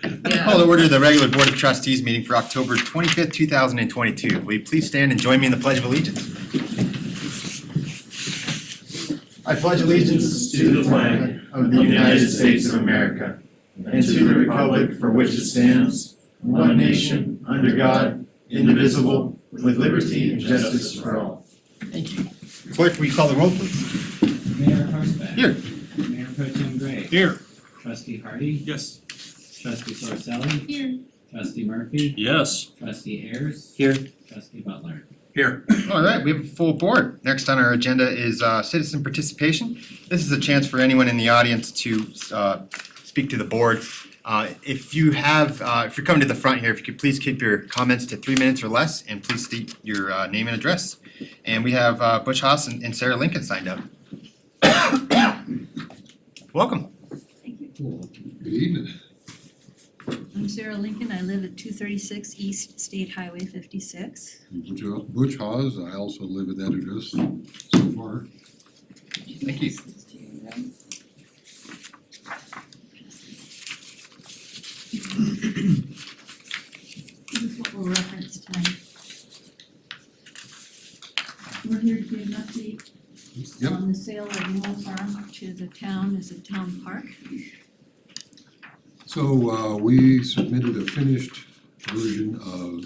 Call to order the regular Board of Trustees meeting for October 25th, 2022. Will you please stand and join me in the Pledge of Allegiance? I pledge allegiance to the flag of the United States of America and to the republic for which it stands, one nation, under God, indivisible, with liberty and justice for all. Thank you. Clerk, will you call the roll, please? Mayor Harsbeck. Here. Mayor Pro Tem Gray. Here. Trustee Hardy. Yes. Trustee Sorcelli. Here. Trustee Murphy. Yes. Trustee Ayers. Here. Trustee Butler. Here. All right, we have a full board. Next on our agenda is citizen participation. This is a chance for anyone in the audience to speak to the board. If you're coming to the front here, if you could please keep your comments to 3 minutes or less, and please state your name and address. And we have Butch Haas and Sarah Lincoln signed up. Welcome. Thank you. Good evening. I'm Sarah Lincoln. I live at 236 East State Highway 56. Butch Hawes, I also live at that address so far. Thank you. This is what we'll reference tonight. We're here to give an update Yep. on the sale of Knoll Farm to the town as a town park. So we submitted a finished version of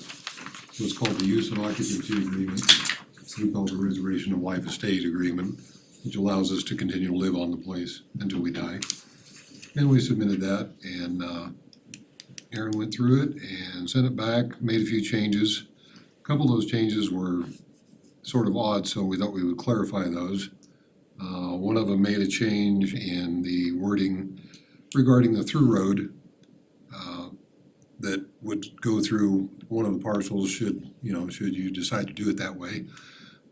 what's called the use and occupancy agreement. We call it the reservation of life estate agreement, which allows us to continue to live on the place until we die. And we submitted that, and Aaron went through it and sent it back, made a few changes. A couple of those changes were sort of odd, so we thought we would clarify those. One of them made a change in the wording regarding the through road that would go through one of the parcels should you decide to do it that way.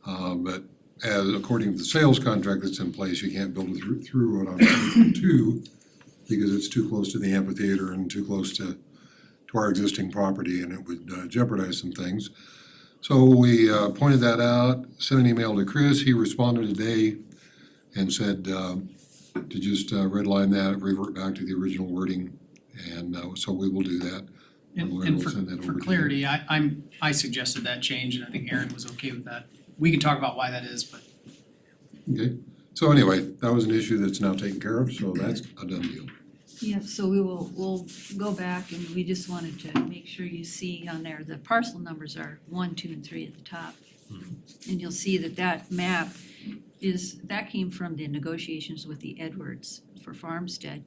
But as according to the sales contract that's in place, you can't build a through road on parcel 2 because it's too close to the amphitheater and too close to our existing property, and it would jeopardize some things. So we pointed that out, sent an email to Chris. He responded today and said to just redline that, revert back to the original wording, and so we will do that. And We'll send that for over to clarity, I suggested that change and I think Aaron was okay with that. We can talk about why that is, but Okay, so anyway, that was an issue that's now taken care of, so that's a done deal. Yeah, so we'll go back, and we just wanted to make sure you see on there, the parcel numbers are 1, 2, and 3 at the top. And you'll see that map that came from the negotiations with the Edwards for Farmstead.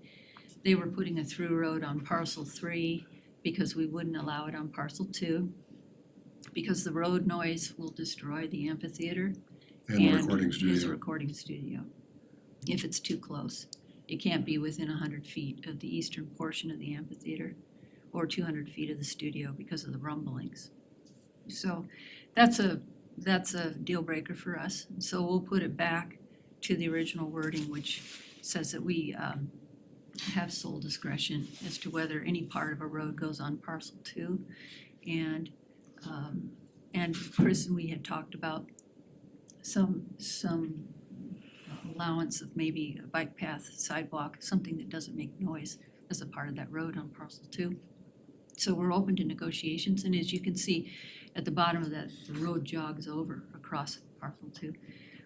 They were putting a through road on parcel 3 because we wouldn't allow it on parcel 2, because the road noise will destroy the amphitheater And the recording his studio. recording studio, if it's too close. It can't be within 100 feet of the eastern portion of the amphitheater or 200 feet of the studio because of the rumblings. So that's a deal breaker for us. So we'll put it back to the original wording, which says that we have sole discretion as to whether any part of a road goes on parcel 2. And Chris and we had talked about some allowance of maybe a bike path, sidewalk, something that doesn't make noise as a part of that road on parcel 2. So we're open to negotiations, and as you can see at the bottom of that, the road jogs over across parcel 2.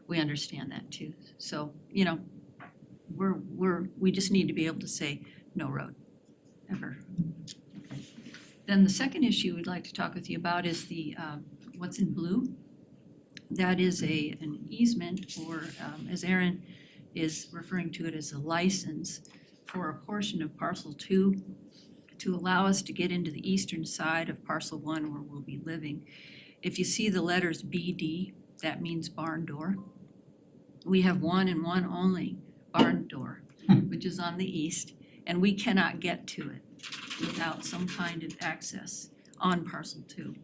We understand that too. So, we just need to be able to say no road, ever. Okay. Then the second issue we'd like to talk with you about is the what's in blue. That is an easement, or as Aaron is referring to it, as a license for a portion of parcel 2 to allow us to get into the eastern side of parcel 1 where we'll be living. If you see the letters BD, that means barn door. We have one and one only barn door, which is on the east, and we cannot get to it without some kind of access on parcel 2.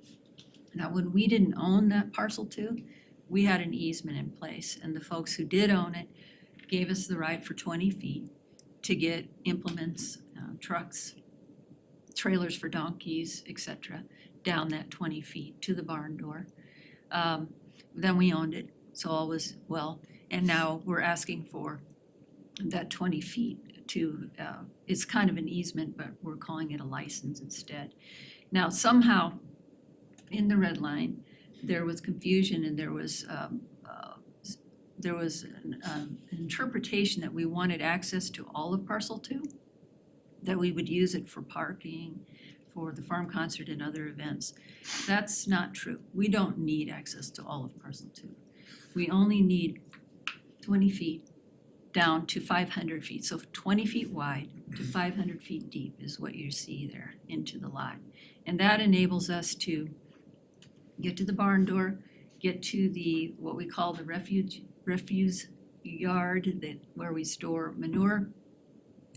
Now, when we didn't own that parcel 2, we had an easement in place, and the folks who did own it gave us the right for 20 feet to get implements, trucks, trailers for donkeys, etc., down that 20 feet to the barn door. Then we owned it, so all was well, and now we're asking for that 20 feet to, it's kind of an easement, but we're calling it a license instead. Now, somehow, in the red line, there was confusion and there was an interpretation that we wanted access to all of parcel 2, that we would use it for parking, for the farm concert and other events. That's not true. We don't need access to all of parcel 2. We only need 20 feet down to 500 feet. So 20 feet wide to 500 feet deep is what you see there into the lot. And that enables us to get to the barn door, get to the, what we call the refuse yard where we store manure,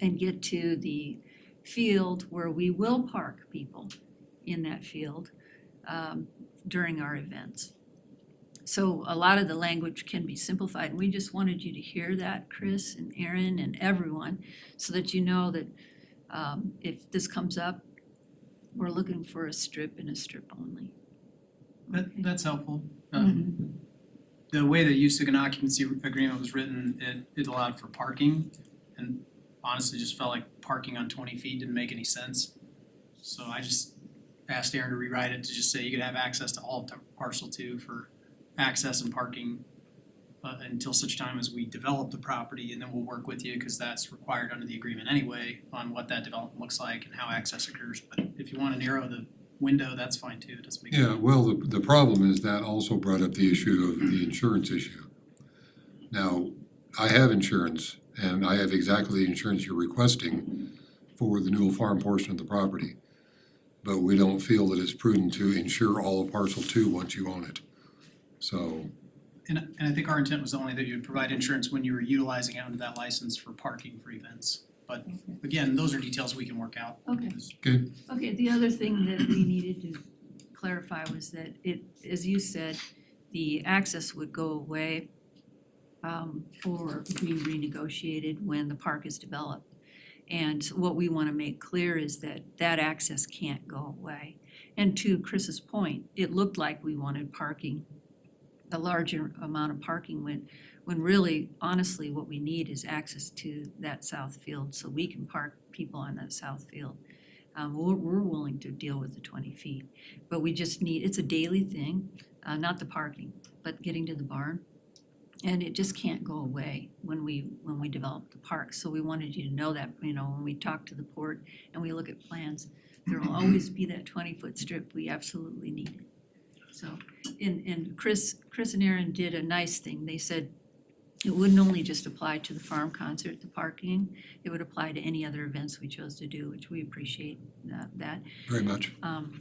and get to the field where we will park people in that field during our events. So a lot of the language can be simplified, and we just wanted you to hear that, Chris and Aaron and everyone, so that you know that if this comes up, we're looking for a strip and a strip only. That's helpful. The way the use and occupancy agreement was written, it allowed for parking, and honestly just felt like parking on 20 feet didn't make any sense. So I just asked Aaron to rewrite it to just say you could have access to all of parcel 2 for access and parking until such time as we develop the property, and then we'll work with you because that's required under the agreement anyway on what that development looks like and how access occurs. But if you want to narrow the window, that's fine too. It doesn't make Yeah, well, the problem is that also brought up the issue of the insurance issue. Now, I have insurance, and I have exactly the insurance you're requesting for the Newell Farm portion of the property. But we don't feel that it's prudent to insure all of parcel 2 once you own it. So, And I think our intent was only that you would provide insurance when you were utilizing it under that license for parking for events. But again, those are details we can work out. Okay. Okay, the other thing that we needed to clarify was that it, as you said, the access would go away or be renegotiated when the park is developed. And what we want to make clear is that that access can't go away. And to Chris's point, it looked like we wanted parking, a larger amount of parking when really, honestly, what we need is access to that south field so we can park people on that south field. We're willing to deal with the 20 feet, but we just need, it's a daily thing, not the parking, but getting to the barn. And it just can't go away when we develop the park. So we wanted you to know that, when we talk to the port and we look at plans, there will always be that 20-foot strip. We absolutely need it. So, and Chris and Aaron did a nice thing. They said it wouldn't only just apply to the farm concert, the parking, it would apply to any other events we chose to do, which we appreciate that. very much.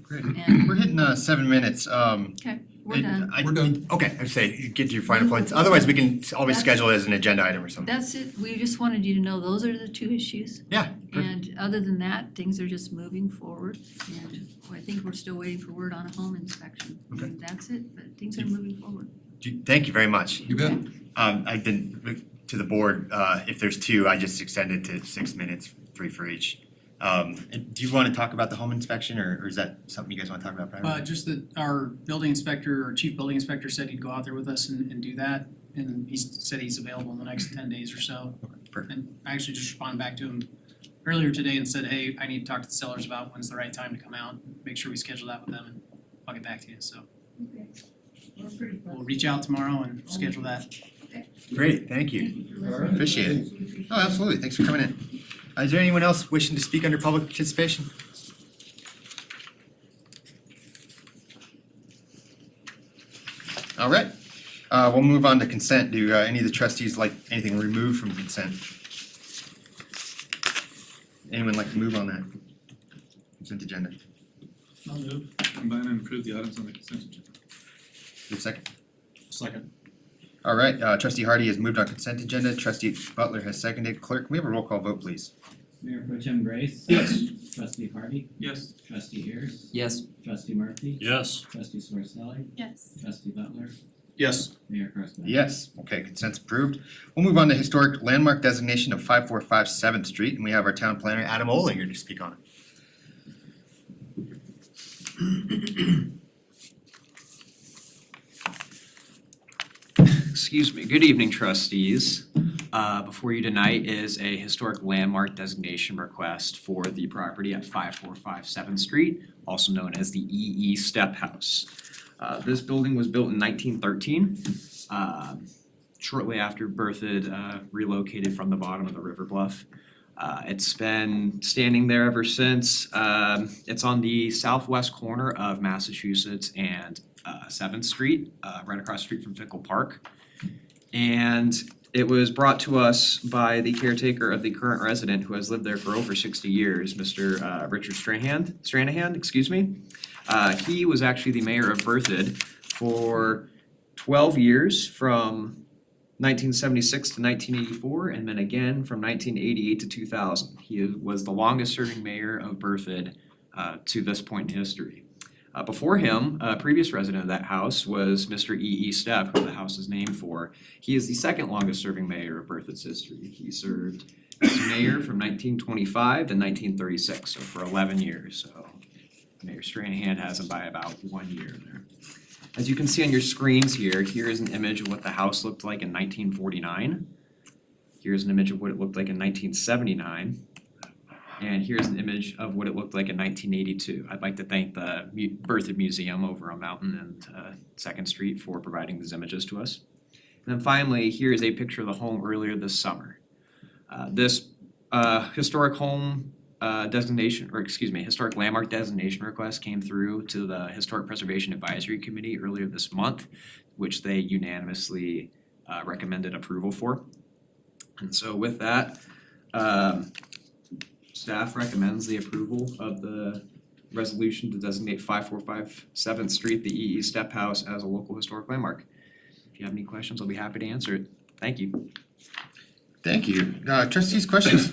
Great. And, We're hitting 7 minutes. okay, we're done. We're done. Okay, I'd say get to your final points. Otherwise, we can always schedule it as an agenda item or something. That's it. We just wanted you to know those are the 2 issues. Yeah. And other than that, things are just moving forward, and I think we're still waiting for word on a home inspection. Okay. And that's it, but things are moving forward. Thank you very much. You bet. I did, to the board, if there's 2, I just extended to 6 minutes, 3 for each. And do you want to talk about the home inspection, or is that something you guys want to talk about privately? Just that our building inspector, our chief building inspector said he'd go out there with us and do that. And he said he's available in the next 10 days or so. Perfect. And I actually just responded back to him earlier today and said, hey, I need to talk to the sellers about when's the right time to come out. Make sure we schedule that with them, and I'll get back to you, so. Okay. We're pretty We'll reach out tomorrow and schedule that. Great, thank you. Alright. Appreciate it. Oh, absolutely, thanks for coming in. Is there anyone else wishing to speak under public participation? All right, we'll move on to consent. Do any of the trustees like anything removed from consent? Anyone like to move on that consent agenda? I'll move, combine and approve the items on the consent agenda. Give a second. Second. All right, trustee Hardy has moved on consent agenda. Trustee Butler has seconded. Clerk, can we have a roll call vote, please? Mayor Pro Tem Grace. Yes. Trustee Hardy. Yes. Trustee Ayers. Yes. Trustee Murphy. Yes. Trustee Sorsali. Yes. Trustee Butler. Yes. Mayor Karsman. Yes, okay, consent's approved. We'll move on to historic landmark designation of 5457 7th Street, and we have our town planner, Adam Oling, here to speak on it. Excuse me. Good evening, trustees. Before you tonight is a historic landmark designation request for the property at 5457 7th Street, also known as the EE Step House. This building was built in 1913, shortly after Berthoud relocated from the bottom of the river bluff. It's been standing there ever since. It's on the southwest corner of Massachusetts and 7th Street, right across the street from Fickle Park. And it was brought to us by the caretaker of the current resident who has lived there for over 60 years, Mr. Richard Stranahan, excuse me. He was actually the mayor of Berthoud for 12 years from 1976 to 1984, and then again from 1988 to 2000. He was the longest serving mayor of Berthoud to this point in history. Before him, a previous resident of that house was Mr. E.E. Stepp, who the house is named for. He is the second longest serving mayor of Berthoud's history. He served as mayor from 1925 to 1936, so for 11 years. So Mayor Stranahan has him by about 1 year there. As you can see on your screens here, here is an image of what the house looked like in 1949. Here's an image of what it looked like in 1979. And here's an image of what it looked like in 1982. I'd like to thank the Berthoud Museum over on Mountain and 2nd Street for providing these images to us. And then finally, here is a picture of the home earlier this summer. This historic home historic landmark designation request came through to the Historic Preservation Advisory Committee earlier this month, which they unanimously recommended approval for. And so with that, staff recommends the approval of the resolution to designate 5457 7th Street, the EE Step House, as a local historic landmark. If you have any questions, I'll be happy to answer it. Thank you. Thank you. Trustees, questions?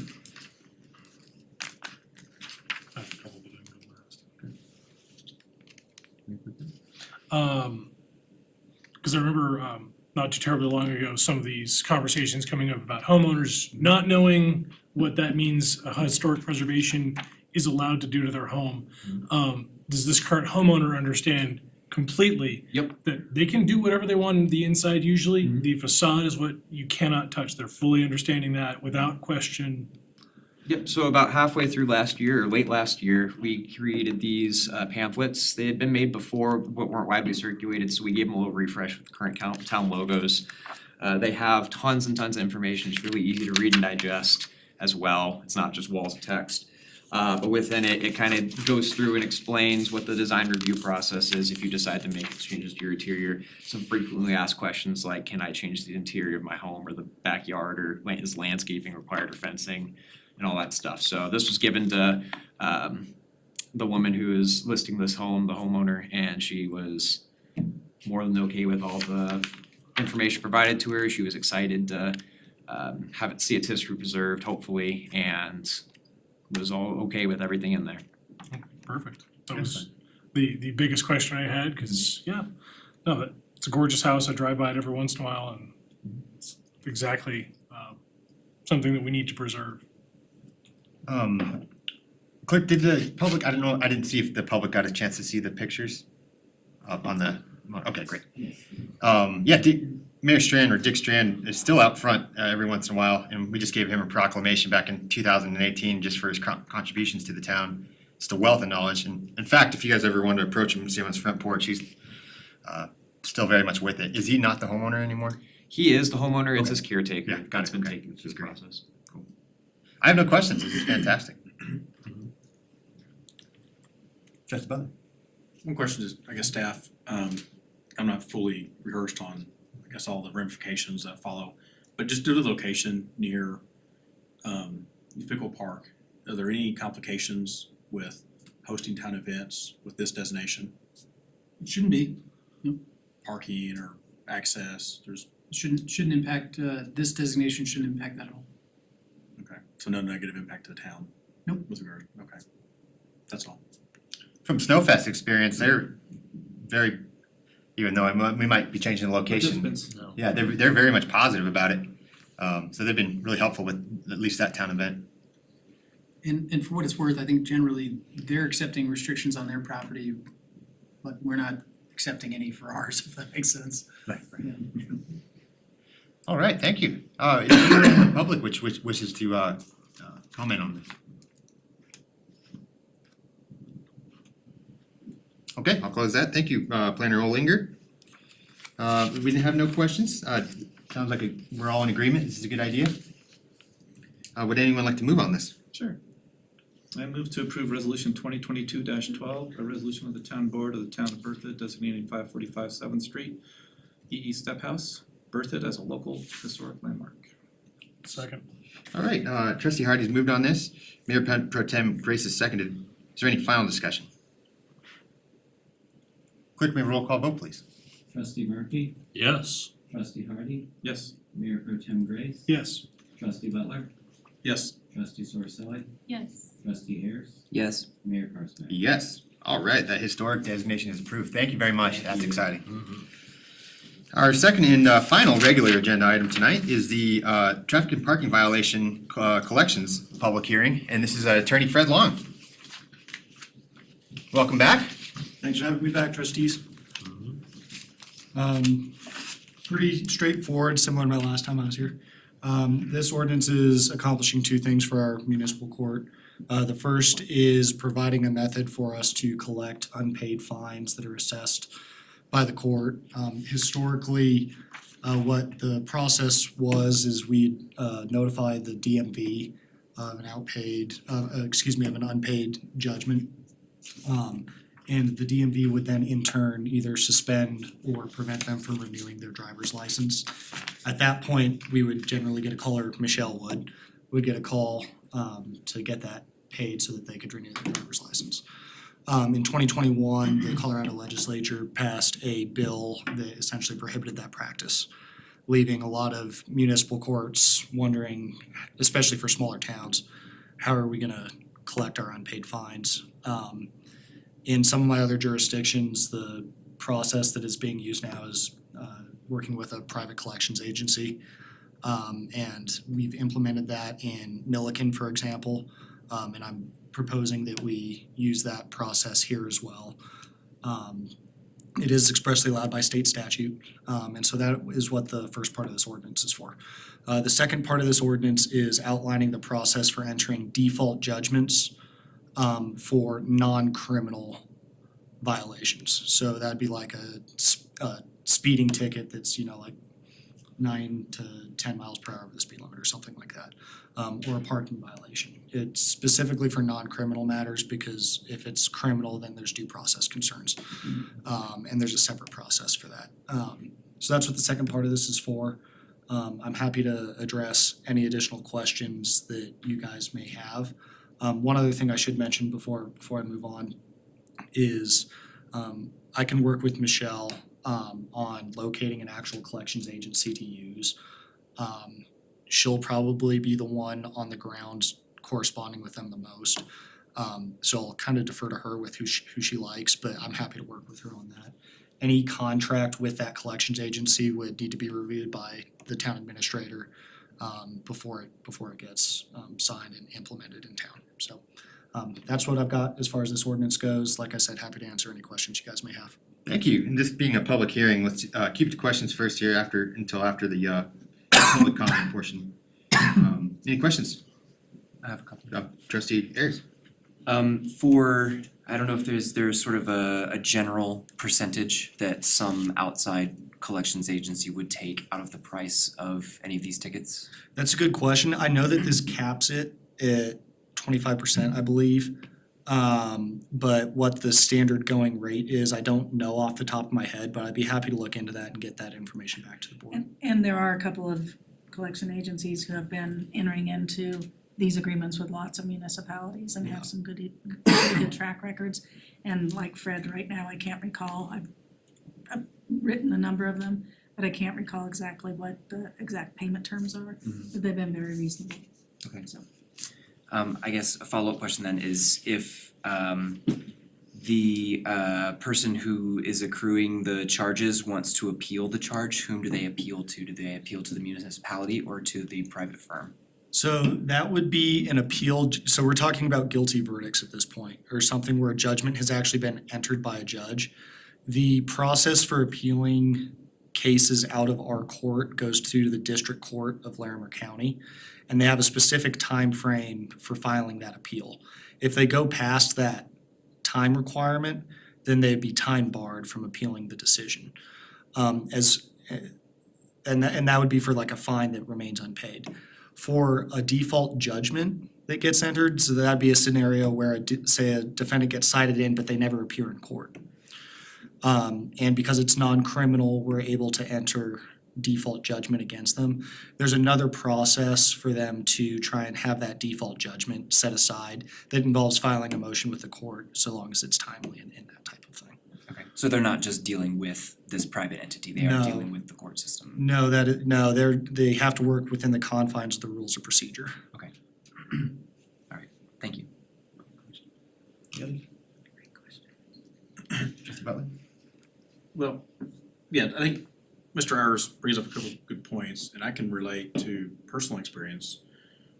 Because I remember not too terribly long ago, some of these conversations coming up about homeowners not knowing what that means historic preservation is allowed to do to their home. Does this current homeowner understand completely that they can do whatever they want in the inside usually? The facade is what you cannot touch. They're fully understanding that without question. Yep, so about halfway through last year, or late last year, we created these pamphlets. They had been made before but weren't widely circulated, so we gave them a little refresh with current town logos. They have tons and tons of information. It's really easy to read and digest as well. It's not just walls of text. But within it, it kind of goes through and explains what the design review process is if you decide to make changes to your interior. Some frequently asked questions like, can I change the interior of my home or the backyard, or is landscaping required or fencing, and all that stuff. So this was given to the woman who is listing this home, the homeowner, and she was more than okay with all the information provided to her. She was excited to see its history preserved, hopefully, and was all okay with everything in there. Perfect. That was the biggest question I had, because it's a gorgeous house. I drive by it every once in a while, and it's exactly something that we need to preserve. Clerk, did the public, I don't know, I didn't see if the public got a chance to see the pictures up on the, okay, great. Mayor Strand, or Dick Strand, is still out front every once in a while, and we just gave him a proclamation back in 2018 just for his contributions to the town. Just a wealth of knowledge, and in fact, if you guys ever want to approach him and see him on his front porch, he's still very much with it. Is he not the homeowner anymore? He is the homeowner, it's Okay. his caretaker, Yeah, got that's it, been okay. taken through the That's great. process. I have no questions, this is fantastic. Trustee Butler? One question is, I guess, staff, I'm not fully rehearsed on, I guess, all the ramifications that follow, but just due to the location near Fickle Park, are there any complications with hosting town events with this designation? It shouldn't be, Parking or access, there's, shouldn't impact, this designation shouldn't impact that at all. okay, so no negative impact to the town? Nope. With regard, okay, that's all. From Snowfest experience, they're very, even though we might be changing the location, No. yeah, they're very much positive about it. So they've been really helpful with at least that town event. And for what it's worth, I think generally they're accepting restrictions on their property, but we're not accepting any for ours, if that makes sense. Right, Yeah. All right, thank you. Is there anyone in the public which wishes to comment on this? Okay, I'll close that. Thank you, Planner Olinger. We have no questions. Sounds like we're all in agreement. This is a good idea. Would anyone like to move on this? Sure. I move to approve resolution 2022-12, a resolution of the town board of the town of Berthoud designating 545 7th Street, EE Step House, Berthoud as a local historic landmark. Second. All right, trustee Hardy's moved on this. Mayor Pro Tem Grace has seconded. Is there any final discussion? Clerk, may roll call vote, please. Trustee Murphy, Yes. trustee Hardy, Yes. Mayor Pro Tem Grace, Yes. trustee Butler, Yes. trustee Sorsili, Yes. trustee Ayers, Yes. Mayor Parsnick. Yes. All right, that historic designation is approved. Thank you very much. That's exciting. Our second and final regular agenda item tonight is the traffic and parking violation collections public hearing, and this is Attorney Fred Long. Welcome back. Thanks for having me back, trustees. Pretty straightforward, similar to my last time I was here. This ordinance is accomplishing two things for our municipal court. The first is providing a method for us to collect unpaid fines that are assessed by the court. Historically, what the process was is we notify the DMV of an of an unpaid judgment. And the DMV would then in turn either suspend or prevent them from renewing their driver's license. At that point, we would generally get a call, or Michelle would get a call to get that paid so that they could renew their driver's license. In 2021, the Colorado legislature passed a bill that essentially prohibited that practice, leaving a lot of municipal courts wondering, especially for smaller towns, how are we gonna collect our unpaid fines? In some of my other jurisdictions, the process that is being used now is working with a private collections agency. And we've implemented that in Milliken, for example, and I'm proposing that we use that process here as well. It is expressly allowed by state statute, and so that is what the first part of this ordinance is for. The second part of this ordinance is outlining the process for entering default judgments for non-criminal violations. So that'd be like a speeding ticket that's, like 9 to 10 miles per hour with the speed limit or something like that, or a parking violation. It's specifically for non-criminal matters because if it's criminal, then there's due process concerns. And there's a separate process for that. So that's what the second part of this is for. I'm happy to address any additional questions that you guys may have. One other thing I should mention before I move on is I can work with Michelle on locating an actual collections agency to use. She'll probably be the one on the ground corresponding with them the most. So I'll kind of defer to her with who she likes, but I'm happy to work with her on that. Any contract with that collections agency would need to be reviewed by the town administrator before it gets signed and implemented in town. So that's what I've got as far as this ordinance goes. Like I said, happy to answer any questions you guys may have. Thank you. And this being a public hearing, let's keep the questions first here until after the public comment portion. Any questions? I have a couple. Trustee Ayers. I don't know if there's sort of a general percentage that some outside collections agency would take out of the price of any of these tickets? That's a good question. I know that this caps it at 25%, I believe. But what the standard going rate is, I don't know off the top of my head, but I'd be happy to look into that and get that information back to the board. And there are a couple of collection agencies who have been entering into these agreements with lots of municipalities and have some good track records. And like Fred, right now, I can't recall, I've written a number of them, but I can't recall exactly what the exact payment terms are, but they've been very reasonable. Okay. So. I guess a follow-up question then is if the person who is accruing the charges wants to appeal the charge, whom do they appeal to? Do they appeal to the municipality or to the private firm? So that would be an appeal, so we're talking about guilty verdicts at this point, or something where a judgment has actually been entered by a judge. The process for appealing cases out of our court goes to the District Court of Larimer County, and they have a specific time frame for filing that appeal. If they go past that time requirement, then they'd be time barred from appealing the decision. And that would be for like a fine that remains unpaid. For a default judgment that gets entered, so that'd be a scenario where say a defendant gets cited in, but they never appear in court. And because it's non-criminal, we're able to enter default judgment against them. There's another process for them to try and have that default judgment set aside that involves filing a motion with the court, so long as it's timely and that type of thing. Okay, so they're not just dealing with this private entity, they No. are dealing with the court system. No, they have to work within the confines of the rules of procedure. Thank you. Trustee Butler? Well, yeah, I think Mr. Ayers brings up a couple of good points, and I can relate to personal experience.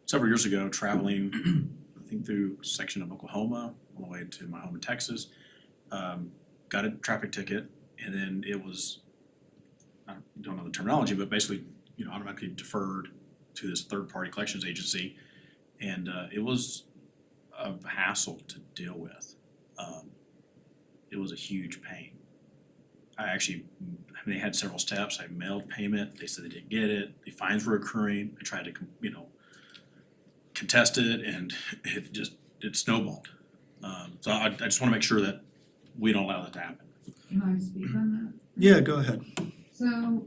Several years ago, traveling, I think through a section of Oklahoma, all the way to my home in Texas, got a traffic ticket, and then it was, I don't know the terminology, but basically, automatically deferred to this third-party collections agency, and it was a hassle to deal with. It was a huge pain. They had several steps. I mailed payment. They said they didn't get it. The fines were accruing. I tried to, contest it, and it snowballed. So I just want to make sure that we don't allow that to happen. Can I speak on that? Yeah, go ahead. So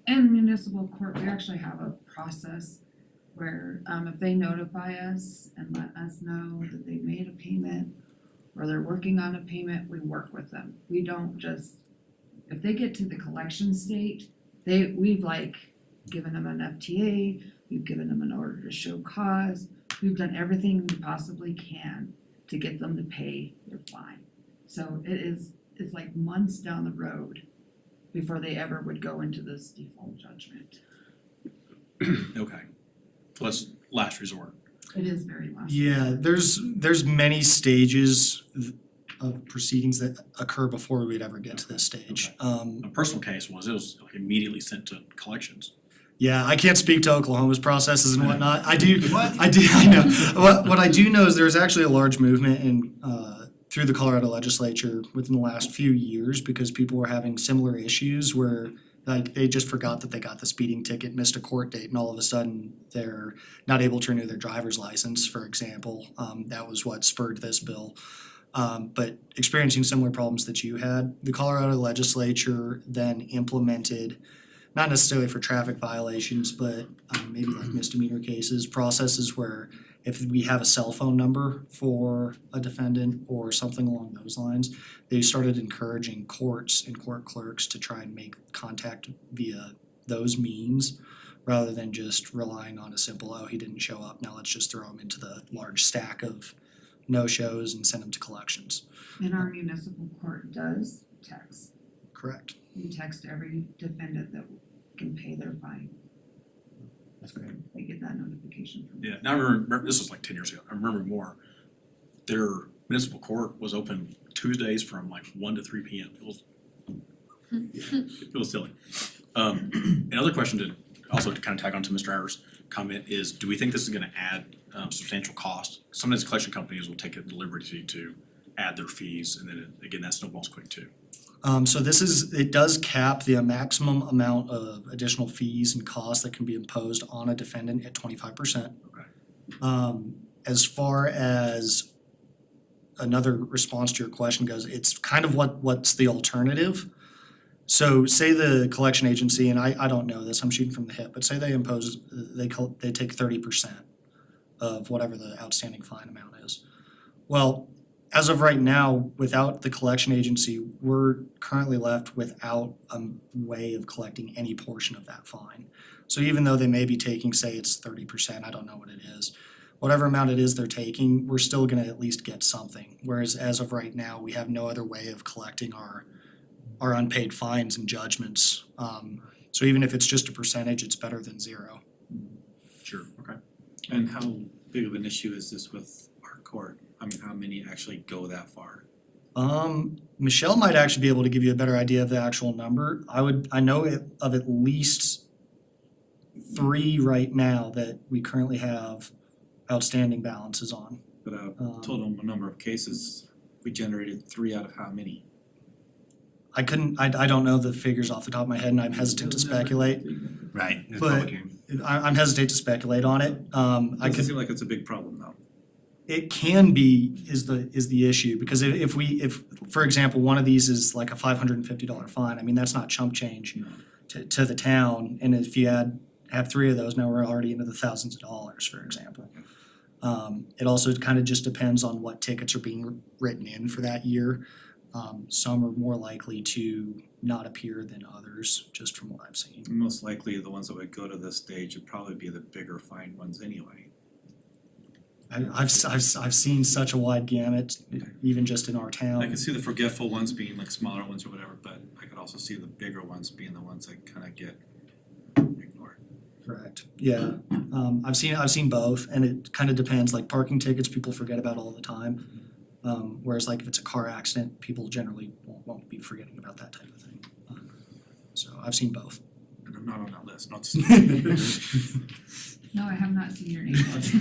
in municipal court, we actually have a process where if they notify us and let us know that they made a payment or they're working on a payment, we work with them. We don't just, if they get to the collection state, we've given them an FTA, we've given them an order to show cause, we've done everything we possibly can to get them to pay their fine. So it's like months down the road before they ever would go into this default judgment. Okay. So that's last resort. It is very last. Yeah, there's many stages of proceedings that occur before we'd ever get to this stage. A personal case was, it was immediately sent to collections. Yeah, I can't speak to Oklahoma's processes and whatnot. I know. What I do know is there's actually a large movement through the Colorado legislature within the last few years because people were having similar issues where they just forgot that they got the speeding ticket, missed a court date, and all of a sudden they're not able to renew their driver's license, for example. That was what spurred this bill. But experiencing similar problems that you had, the Colorado legislature then implemented, not necessarily for traffic violations, but maybe like misdemeanor cases, processes where if we have a cell phone number for a defendant or something along those lines, they started encouraging courts and court clerks to try and make contact via those means rather than just relying on a simple, oh, he didn't show up, now let's just throw him into the large stack of no-shows and send him to collections. And our municipal court does text. Correct. We text every defendant that can pay their fine. That's great. They get that notification from us. Yeah, now I remember, this was like 10 years ago, I remember more. Their municipal court was open Tuesdays from 1 to 3 p.m. It was silly. Another question to kind of tag on to Mr. Ayers' comment is, do we think this is gonna add substantial cost? Sometimes collection companies will take the liberty to add their fees, and then again, that snowballs quick too. So it does cap the maximum amount of additional fees and costs that can be imposed on a defendant at 25%. Okay. As far as another response to your question goes, it's kind of what's the alternative? So say the collection agency, and I don't know this, I'm shooting from the hip, but say they take 30% of whatever the outstanding fine amount is. Well, as of right now, without the collection agency, we're currently left without a way of collecting any portion of that fine. So even though they may be taking, say it's 30%, I don't know what it is, whatever amount it is they're taking, we're still gonna at least get something. Whereas as of right now, we have no other way of collecting our unpaid fines and judgments. So even if it's just a percentage, it's better than zero. Sure, okay. And how big of an issue is this with our court? I mean, how many actually go that far? Michelle might actually be able to give you a better idea of the actual number. I know of at least 3 right now that we currently have outstanding balances on. But total number of cases, we generated 3 out of how many? I don't know the figures off the top of my head and I'm hesitant to speculate. Right, it's But- public hearing. I'm hesitant to speculate on it. I Doesn't could, seem like it's a big problem though. it can be is the issue, because if for example, one of these is like a $550 fine, I mean, that's not chump change to the town, and if you have 3 of those, now we're already into the thousands of dollars, for example. It also kind of just depends on what tickets are being written in for that year. Some are more likely to not appear than others, just from what I've seen. Most likely the ones that would go to this stage would probably be the bigger fine ones anyway. I've seen such a wide gamut, even just in our town. I could see the forgetful ones being like smaller ones or whatever, but I could also see the bigger ones being the ones that kind of get ignored. Correct, yeah. I've seen both, and it kind of depends, like parking tickets, people forget about all the time. Whereas like if it's a car accident, people generally won't be forgetting about that type of thing. So I've seen both. And I'm not on that list, not No, I have not seen your name. That's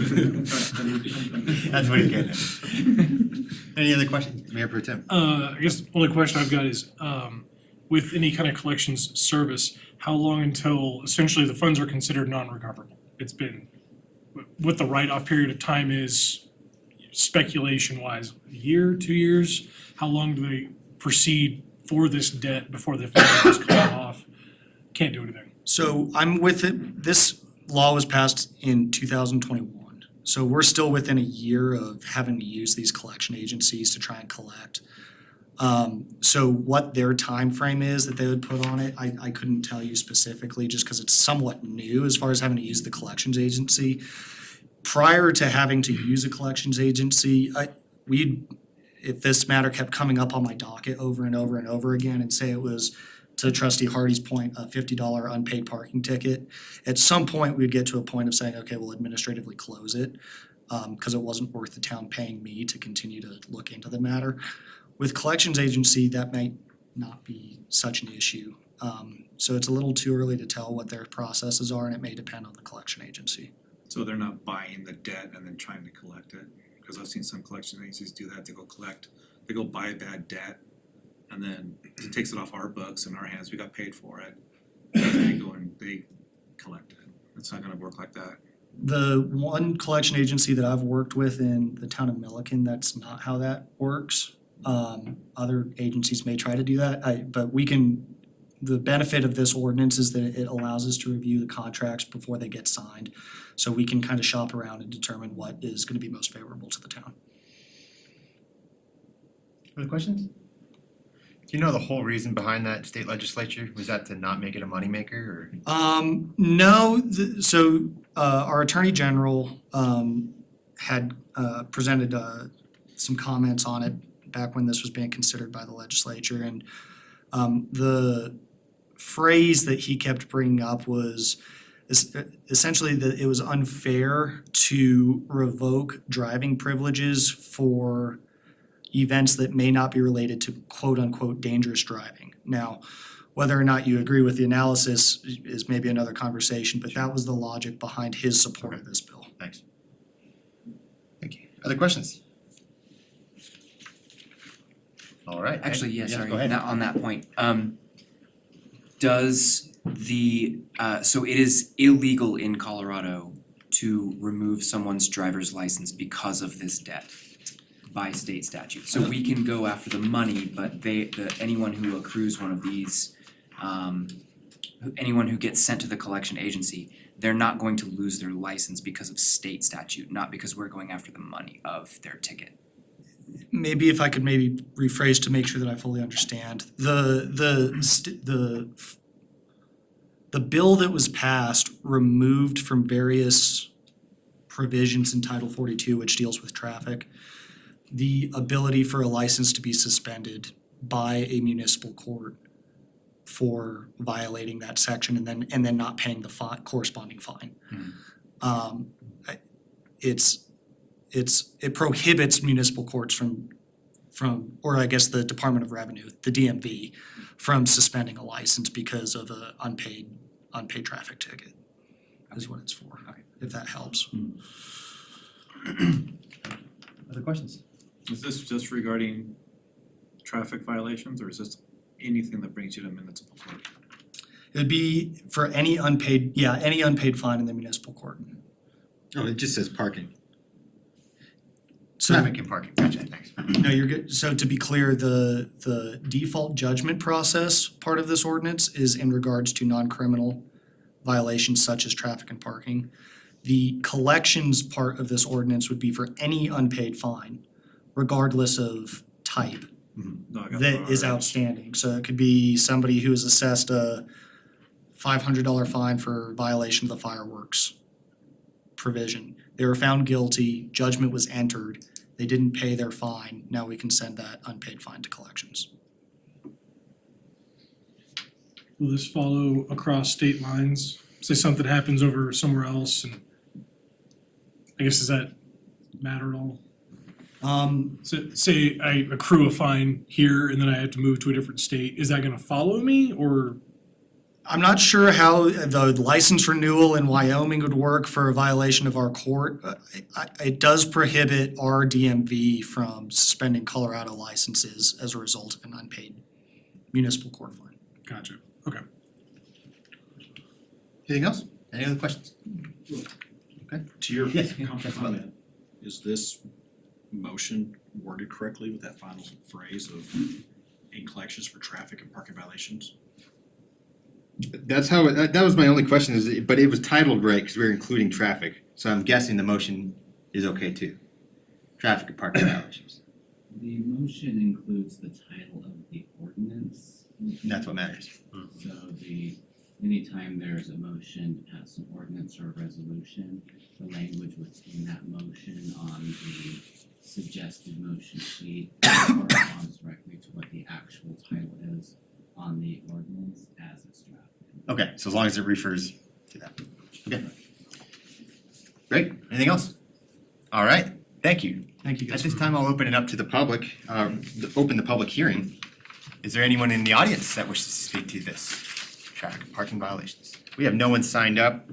what he's getting at. Any other questions, Mayor Pro Tem? I guess the only question I've got is, with any kind of collections service, how long until essentially the funds are considered non-recoverable? It's been, what the write-off period of time is, speculation-wise, a year, 2 years? How long do they proceed for this debt before the funds is cut off? Can't do anything. So I'm with it, this law was passed in 2021. So we're still within a year of having to use these collection agencies to try and collect. So what their time frame is that they would put on it, I couldn't tell you specifically, just because it's somewhat new as far as having to use the collections agency. Prior to having to use a collections agency, if this matter kept coming up on my docket over and over and over again, and say it was, to Trustee Hardy's point, a $50 unpaid parking ticket, at some point we'd get to a point of saying, okay, we'll administratively close it, because it wasn't worth the town paying me to continue to look into the matter. With collections agency, that might not be such an issue. So it's a little too early to tell what their processes are, and it may depend on the collection agency. So they're not buying the debt and then trying to collect it? Because I've seen some collection agencies do that, they go buy a bad debt and then it takes it off our books and our hands, we got paid for it. And then they go and they collect it. It's not gonna work like that. The one collection agency that I've worked with in the town of Milliken, that's not how that works. Other agencies may try to do that, but the benefit of this ordinance is that it allows us to review the contracts before they get signed. So we can kind of shop around and determine what is gonna be most favorable to the town. Other questions? Do you know the whole reason behind that state legislature? Was that to not make it a moneymaker or? No, so our Attorney General had presented some comments on it back when this was being considered by the legislature, and the phrase that he kept bringing up was essentially that it was unfair to revoke driving privileges for events that may not be related to quote-unquote dangerous driving. Now, whether or not you agree with the analysis is maybe another conversation, but that was the logic behind his support of this bill. Thanks. Thank you. Other questions? All right. Actually, yeah, sorry, go ahead. on that point, does so it is illegal in Colorado to remove someone's driver's license because of this debt by state statute. So we can go after the money, but anyone who accrues one of these, anyone who gets sent to the collection agency, they're not going to lose their license because of state statute, not because we're going after the money of their ticket. Maybe if I could maybe rephrase to make sure that I fully understand. The bill that was passed removed from various provisions in Title 42, which deals with traffic, the ability for a license to be suspended by a municipal court for violating that section and then not paying the corresponding fine. It prohibits municipal courts from from, or I guess the Department of Revenue, the DMV, from suspending a license because of a unpaid traffic ticket is what it's for, if that helps. Other questions? Is this just regarding traffic violations, or is this anything that brings you to municipal court? It'd be for any unpaid fine in the municipal court. Oh, it just says parking. So, Traffic and parking, gotcha, thanks. no, you're good. So to be clear, the default judgment process part of this ordinance is in regards to non-criminal violations such as traffic and parking. The collections part of this ordinance would be for any unpaid fine, regardless of type, No, I got that is outstanding. So it could be somebody who is assessed a $500 fine for violation of the fireworks provision. They were found guilty, judgment was entered, they didn't pay their fine, now we can send that unpaid fine to collections. Will this follow across state lines? Say something happens over somewhere else and I guess does that matter at all? So say I accrue a fine here and then I have to move to a different state, is that gonna follow me or? I'm not sure how the license renewal in Wyoming would work for a violation of our court. It does prohibit our DMV from suspending Colorado licenses as a result of an unpaid municipal court fine. Gotcha, okay. Anything else? Any other questions? To your Yes, comment, is this motion worded correctly with that final phrase of in collections for traffic and parking violations? That's how, that was my only question is, but it was titled right because we were including traffic. So I'm guessing the motion is okay too. Traffic and parking violations. The motion includes the title of the ordinance. And that's what matters. So anytime there's a motion to pass an ordinance or a resolution, the language within that motion on the suggested motion sheet corresponds directly to what the actual title is on the ordinance as it's drafted. Okay, so as long as it refers to that. Okay. Great, anything else? All right, thank you. Thank you guys. At this time, I'll open it up to the public, open the public hearing. Is there anyone in the audience that wishes to speak to this traffic and parking violations? We have no one signed up.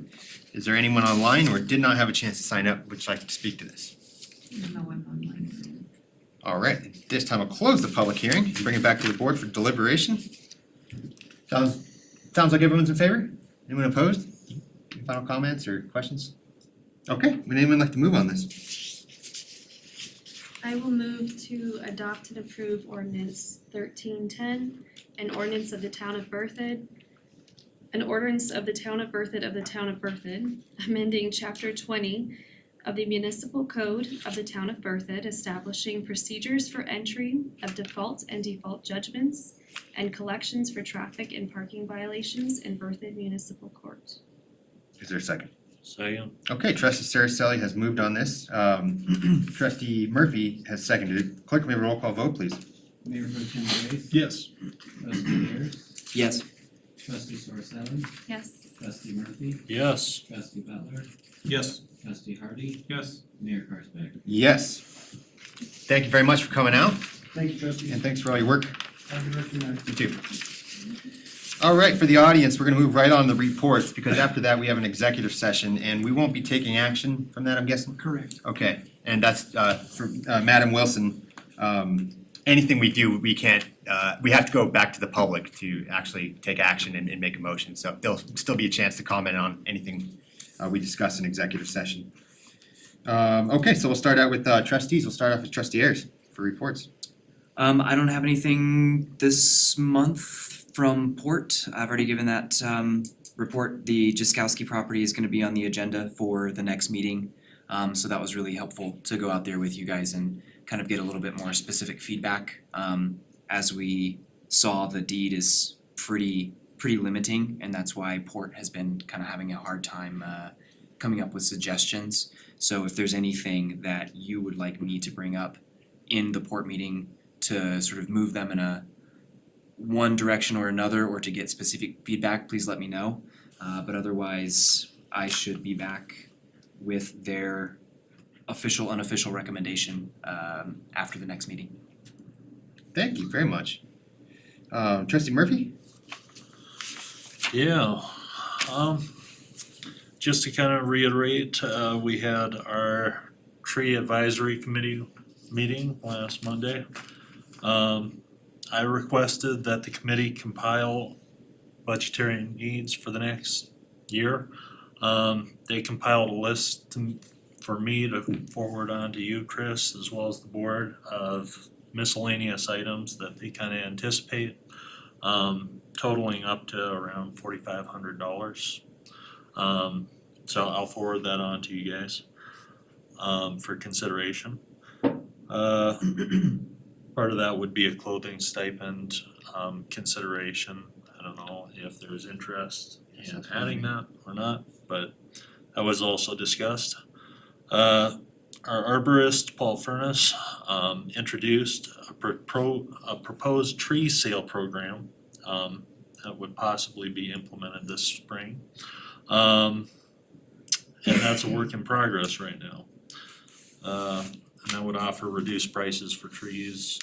Is there anyone online or did not have a chance to sign up which would like to speak to this? No one online. All right, at this time I'll close the public hearing and bring it back to the board for deliberation. Sounds like everyone's in favor? Anyone opposed? Any final comments or questions? Okay, would anyone like to move on this? I will move to adopt and approve ordinance 1310, an ordinance of the town of Berthoud, an ordinance of the town of Berthoud, amending chapter 20 of the municipal code of the town of Berthoud, establishing procedures for entry of default and default judgments and collections for traffic and parking violations in Berthoud Municipal Court. Is there a second? Second. Okay, trustee Saraceli has moved on this. Trustee Murphy has seconded it. Clerk, may we have a roll call vote, please? Mayor Pro Tem Grace. Yes. Trustee Ayers. Yes. Trustee Sorsali. Yes. Trustee Murphy. Yes. Trustee Butler. Yes. Trustee Hardy. Yes. Mayor Karsberg. Yes. Thank you very much for coming out Thank you, trustee. and thanks for all your work. Have a good rest of your night. You too. All right, for the audience, we're gonna move right on to the reports because after that we have an executive session and we won't be taking action from that, I'm guessing? Correct. Okay, and that's for Madam Wilson, anything we do, we can't, we have to go back to the public to actually take action and make a motion. So there'll still be a chance to comment on anything we discuss in executive session. Okay, so we'll start out with trustees. We'll start off with trustee Ayers for reports. I don't have anything this month from Port. I've already given that report. The Jaskowski property is gonna be on the agenda for the next meeting. So that was really helpful to go out there with you guys and kind of get a little bit more specific feedback. As we saw, the deed is pretty limiting, and that's why Port has been kind of having a hard time coming up with suggestions. So if there's anything that you would like me to bring up in the Port meeting to sort of move them in a one direction or another, or to get specific feedback, please let me know. But otherwise, I should be back with their official, unofficial recommendation after the next meeting. Thank you very much. Trustee Murphy? Yeah, just to kind of reiterate, we had our tree advisory committee meeting last Monday. I requested that the committee compile budgetary needs for the next year. They compiled a list for me to forward on to you, Chris, as well as the board of miscellaneous items that they kind of anticipate, totaling up to around $4,500. So I'll forward that on to you guys for consideration. Part of that would be a clothing stipend consideration. I don't know if there's interest in adding that or not, but that was also discussed. Our arborist, Paul Furness, introduced a proposed tree sale program that would possibly be implemented this spring. And that's a work in progress right now. And that would offer reduced prices for trees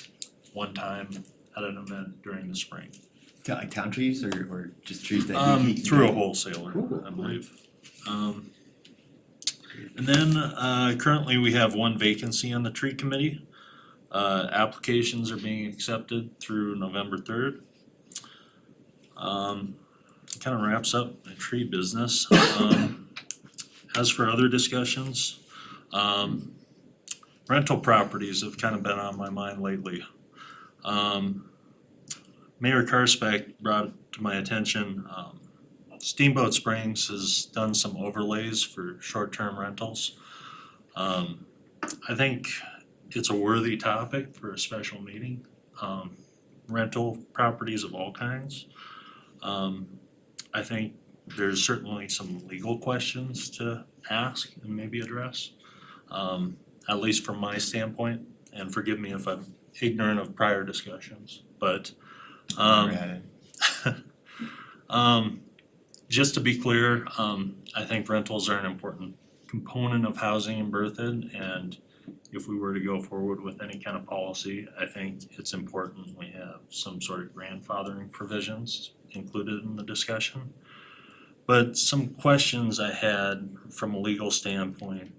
one time at an event during the spring. Like town trees or just trees that you keep? Through a wholesaler, Cool. I believe. And then currently we have one vacancy on the tree committee. Applications are being accepted through November 3rd. Kind of wraps up the tree business. As for other discussions, rental properties have kind of been on my mind lately. Mayor Karspec brought it to my attention, Steamboat Springs has done some overlays for short-term rentals. I think it's a worthy topic for a special meeting. Rental properties of all kinds. I think there's certainly some legal questions to ask and maybe address, at least from my standpoint, and forgive me if I'm ignorant of prior discussions, but just to be clear, I think rentals are an important component of housing in Berthoud, and if we were to go forward with any kind of policy, I think it's important we have some sort of grandfathering provisions included in the discussion. But some questions I had from a legal standpoint,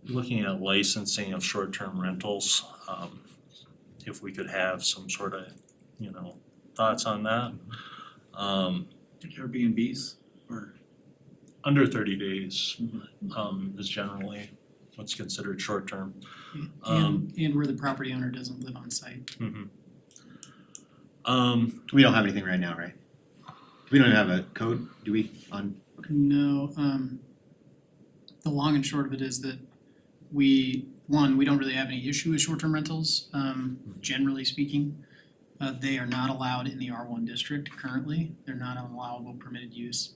looking at licensing of short-term rentals, if we could have some sort of, thoughts on that. Airbnbs or? Under 30 days is generally what's considered short-term. And where the property owner doesn't live on site. We don't have anything right now, right? We don't even have a code, do we, on? No, the long and short of it is that we don't really have any issue with short-term rentals, generally speaking. They are not allowed in the R1 district currently. They're not an allowable permitted use.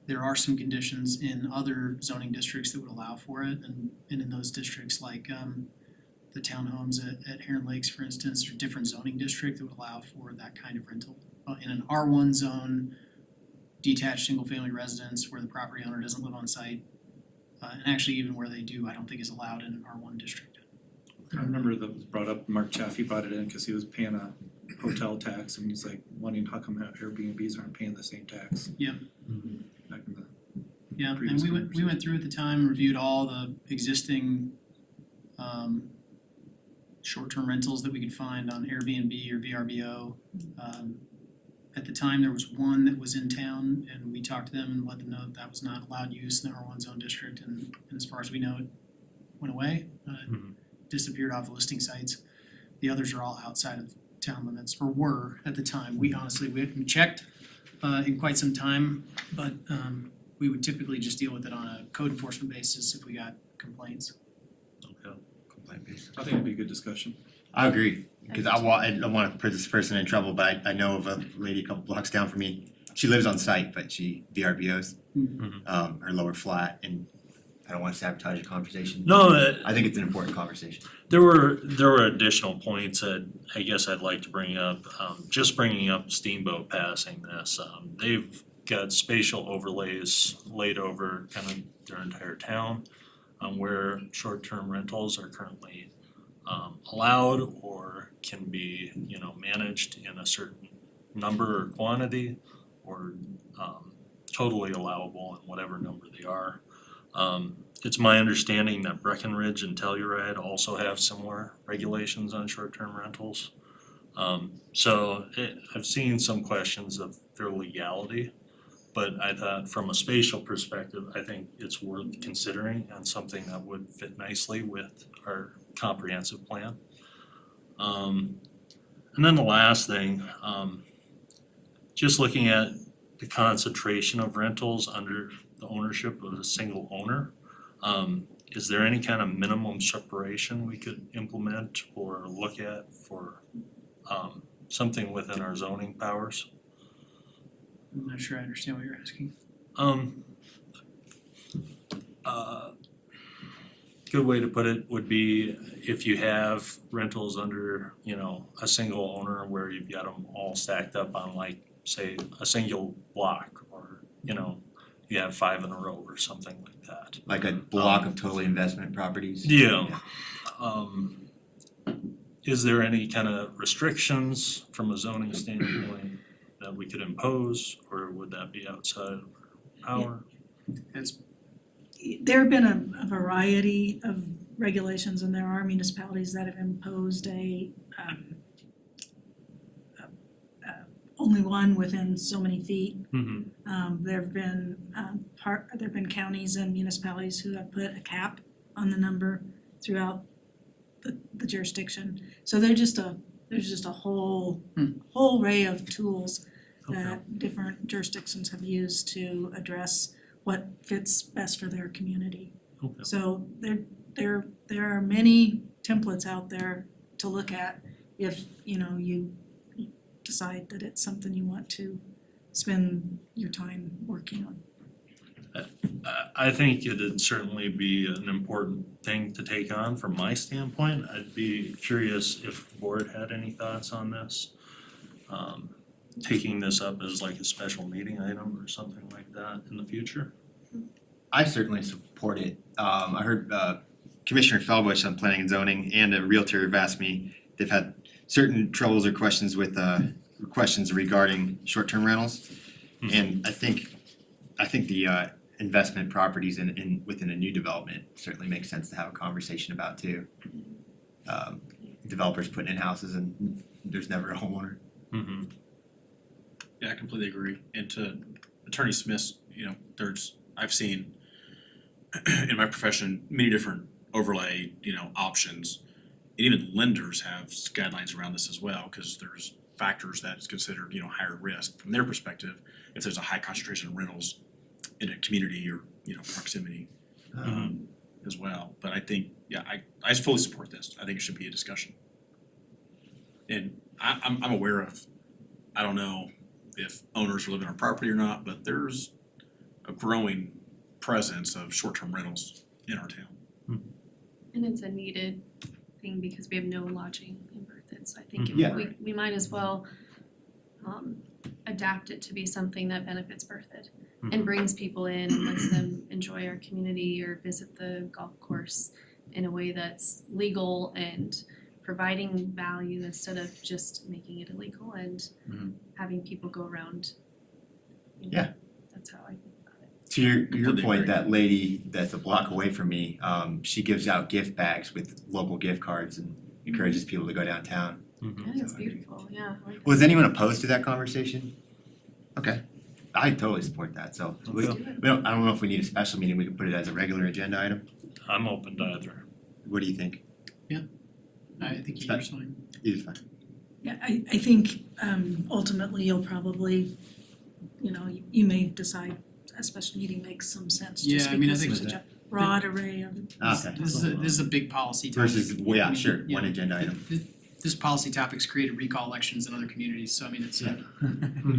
There are some conditions in other zoning districts that would allow for it, and in those districts like the townhomes at Heron Lakes, for instance, or different zoning district that would allow for that kind of rental. In an R1 zone, detached single-family residence where the property owner doesn't live on site, and actually even where they do, I don't think is allowed in an R1 district. I remember that was brought up, Mark Chaffee brought it in because he was paying a hotel tax and he's like wondering how come Airbnbs aren't paying the same tax. Yep. Back in the Yeah, and previous we went through at the time, reviewed all the existing short-term rentals that we could find on Airbnb or VRBO. At the time, there was one that was in town, and we talked to them and let them know that was not allowed use in the R1 zone district, and as far as we know, it went away, disappeared off the listing sites. The others are all outside of town limits, or were at the time. We honestly, we haven't checked in quite some time, but we would typically just deal with it on a code enforcement basis if we got complaints. Okay. Complaint based. I think it'd be a good discussion. I agree, because I don't wanna put this person in trouble, but I know of a lady a couple blocks down from me. She lives on site, but she VRBOs, her lower flat, and I don't wanna sabotage the conversation. No, I think it's an important conversation. there were additional points that I guess I'd like to bring up. Just bringing up Steamboat passing this, they've got spatial overlays laid over kind of their entire town, where short-term rentals are currently allowed or can be, managed in a certain number or quantity, or totally allowable in whatever number they are. It's my understanding that Breckenridge and Telluride also have similar regulations on short-term rentals. I've seen some questions of their legality, but I thought from a spatial perspective, I think it's worth considering and something that would fit nicely with our comprehensive plan. And then the last thing, just looking at the concentration of rentals under the ownership of a single owner, is there any kind of minimum separation we could implement or look at for something within our zoning powers? I'm not sure I understand what you're asking. Good way to put it would be if you have rentals under, a single owner where you've got them all stacked up on like, say, a single block, or, you have 5 in a row or something like that. Like a block of totally investment properties? Yeah. Is there any kind of restrictions from a zoning standpoint that we could impose, or would that be outside of our power? There have been a variety of regulations, and there are municipalities that have imposed only one within so many feet. There've been counties and municipalities who have put a cap on the number throughout the jurisdiction. So there's just a whole array of tools that different jurisdictions have used to address what fits best for their community. Okay. So there are many templates out there to look at if, you decide that it's something you want to spend your time working on. I think it'd certainly be an important thing to take on from my standpoint. I'd be curious if the board had any thoughts on this. Taking this up as like a special meeting item or something like that in the future. I certainly support it. I heard Commissioner Felbush on Planning and Zoning and a realtor have asked me, they've had certain troubles or questions with questions regarding short-term rentals. And I think the investment properties in within a new development certainly makes sense to have a conversation about too. Developers putting in houses and there's never a homeowner. Yeah, I completely agree. And to Attorney Smith's, I've seen in my profession many different overlay, options. And even lenders have guidelines around this as well, because there's factors that's considered, higher risk from their perspective if there's a high concentration of rentals in a community or, proximity as well. But I think, I fully support this. I think it should be a discussion. And I'm aware of, I don't know if owners are living on property or not, but there's a growing presence of short-term rentals in our town. And it's a needed thing because we have no lodging in Berthoud, so I think Yeah. we might as well adapt it to be something that benefits Berthoud and brings people in and lets them enjoy our community or visit the golf course in a way that's legal and providing value instead of just making it illegal and having people go around. Yeah. That's how I think about it. To your Completely point, agree. that lady that's a block away from me, she gives out gift bags with local gift cards and encourages people to go downtown. Yeah, it's beautiful, yeah. I like Was anyone opposed to that conversation? Okay, I totally support that, so we don't, I don't know if we need a special meeting, we can put it as a regular agenda item. I'm open to either. What do you think? I think either's fine. Either's fine. Yeah, I think ultimately you'll probably, you may decide a special meeting makes some sense just Yeah, I mean, I because think there's such a broad array of. Okay. This is a big policy topic. Versus, yeah, sure, one Yeah. agenda item. This policy topic's created recall elections in other communities, so I mean, it's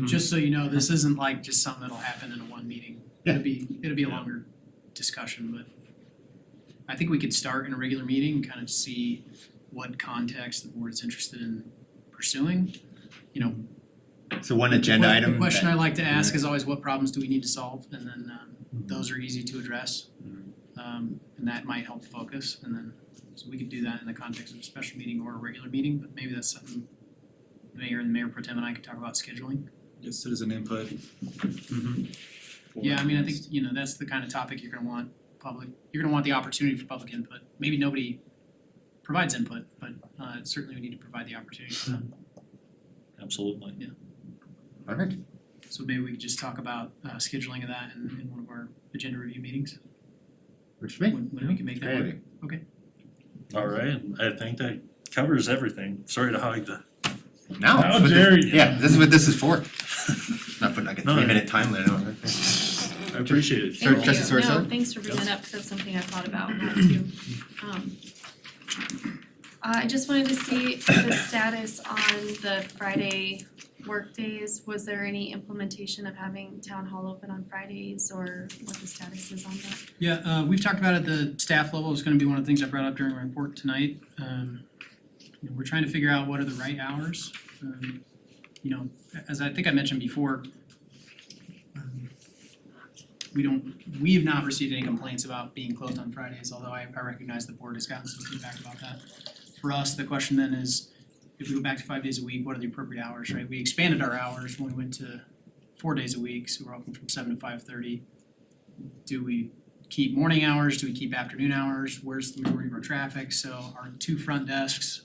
just so you know, this isn't like just something that'll happen in a one meeting. It'll be a longer discussion, but I think we could start in a regular meeting and kind of see what context the board is interested in pursuing. So one agenda item. The question that- I like to ask is always what problems do we need to solve, and then those are easy to address. and that might help focus, and then, so we could do that in the context of a special meeting or a regular meeting, but maybe that's something the mayor and the mayor pro tem and I could talk about scheduling. Get citizen input. Yeah, I mean, I think, you know, that's the kind of topic you're gonna want you're gonna want the opportunity for public input. Maybe nobody provides input, but certainly we need to provide the opportunity for that. Absolutely. Perfect. So maybe we could just talk about scheduling of that in one of our agenda review meetings, Which for me. when we can make that work. Okay. All right, I think that covers everything. Sorry to hog the. Now. How dare you. Yeah, this is what this is for. Not putting like a No, 3-minute time limit on it. I appreciate it. Sure, Thank Trustee you, Sorensen? no, thanks for bringing that up, because that's something I thought about a lot too. I just wanted to see the status on the Friday workdays. Was there any implementation of having town hall open on Fridays, or what the status is on that? Yeah, we've talked about it at the staff level. It's gonna be one of the things I brought up during my report tonight. You know, we're trying to figure out what are the right hours. You know, as I think I mentioned before, we have not received any complaints about being closed on Fridays, although I recognize the board has gotten some feedback about that. For us, the question then is, if we go back to 5 days a week, what are the appropriate hours, right? We expanded our hours when we went to 4 days a week, so we're open from 7 to 5:30. Do we keep morning hours? Do we keep afternoon hours? Where's the majority of our traffic? So our two front desks,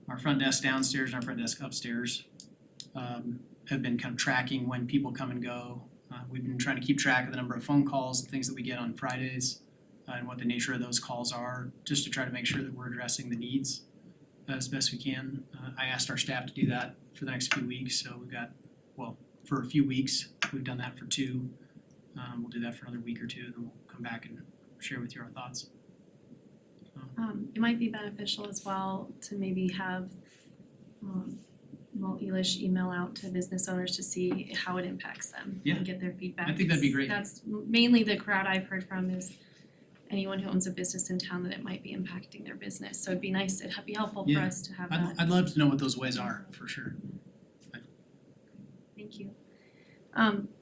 our front desk downstairs and our front desk upstairs, have been kind of tracking when people come and go. We've been trying to keep track of the number of phone calls, things that we get on Fridays, and what the nature of those calls are, just to try to make sure that we're addressing the needs as best we can. I asked our staff to do that for the next few weeks, so we've got, well, for a few weeks, we've done that for 2. We'll do that for another week or 2, then we'll come back and share with you our thoughts. It might be beneficial as well to maybe have Elish email out to business owners to see how it impacts them Yeah. and get their feedback. I think that'd be great. That's mainly the crowd I've heard from is anyone who owns a business in town that it might be impacting their business. So it'd be nice, it'd be helpful for Yeah. us to have that. I'd love to know what those ways are, for sure. Thank you.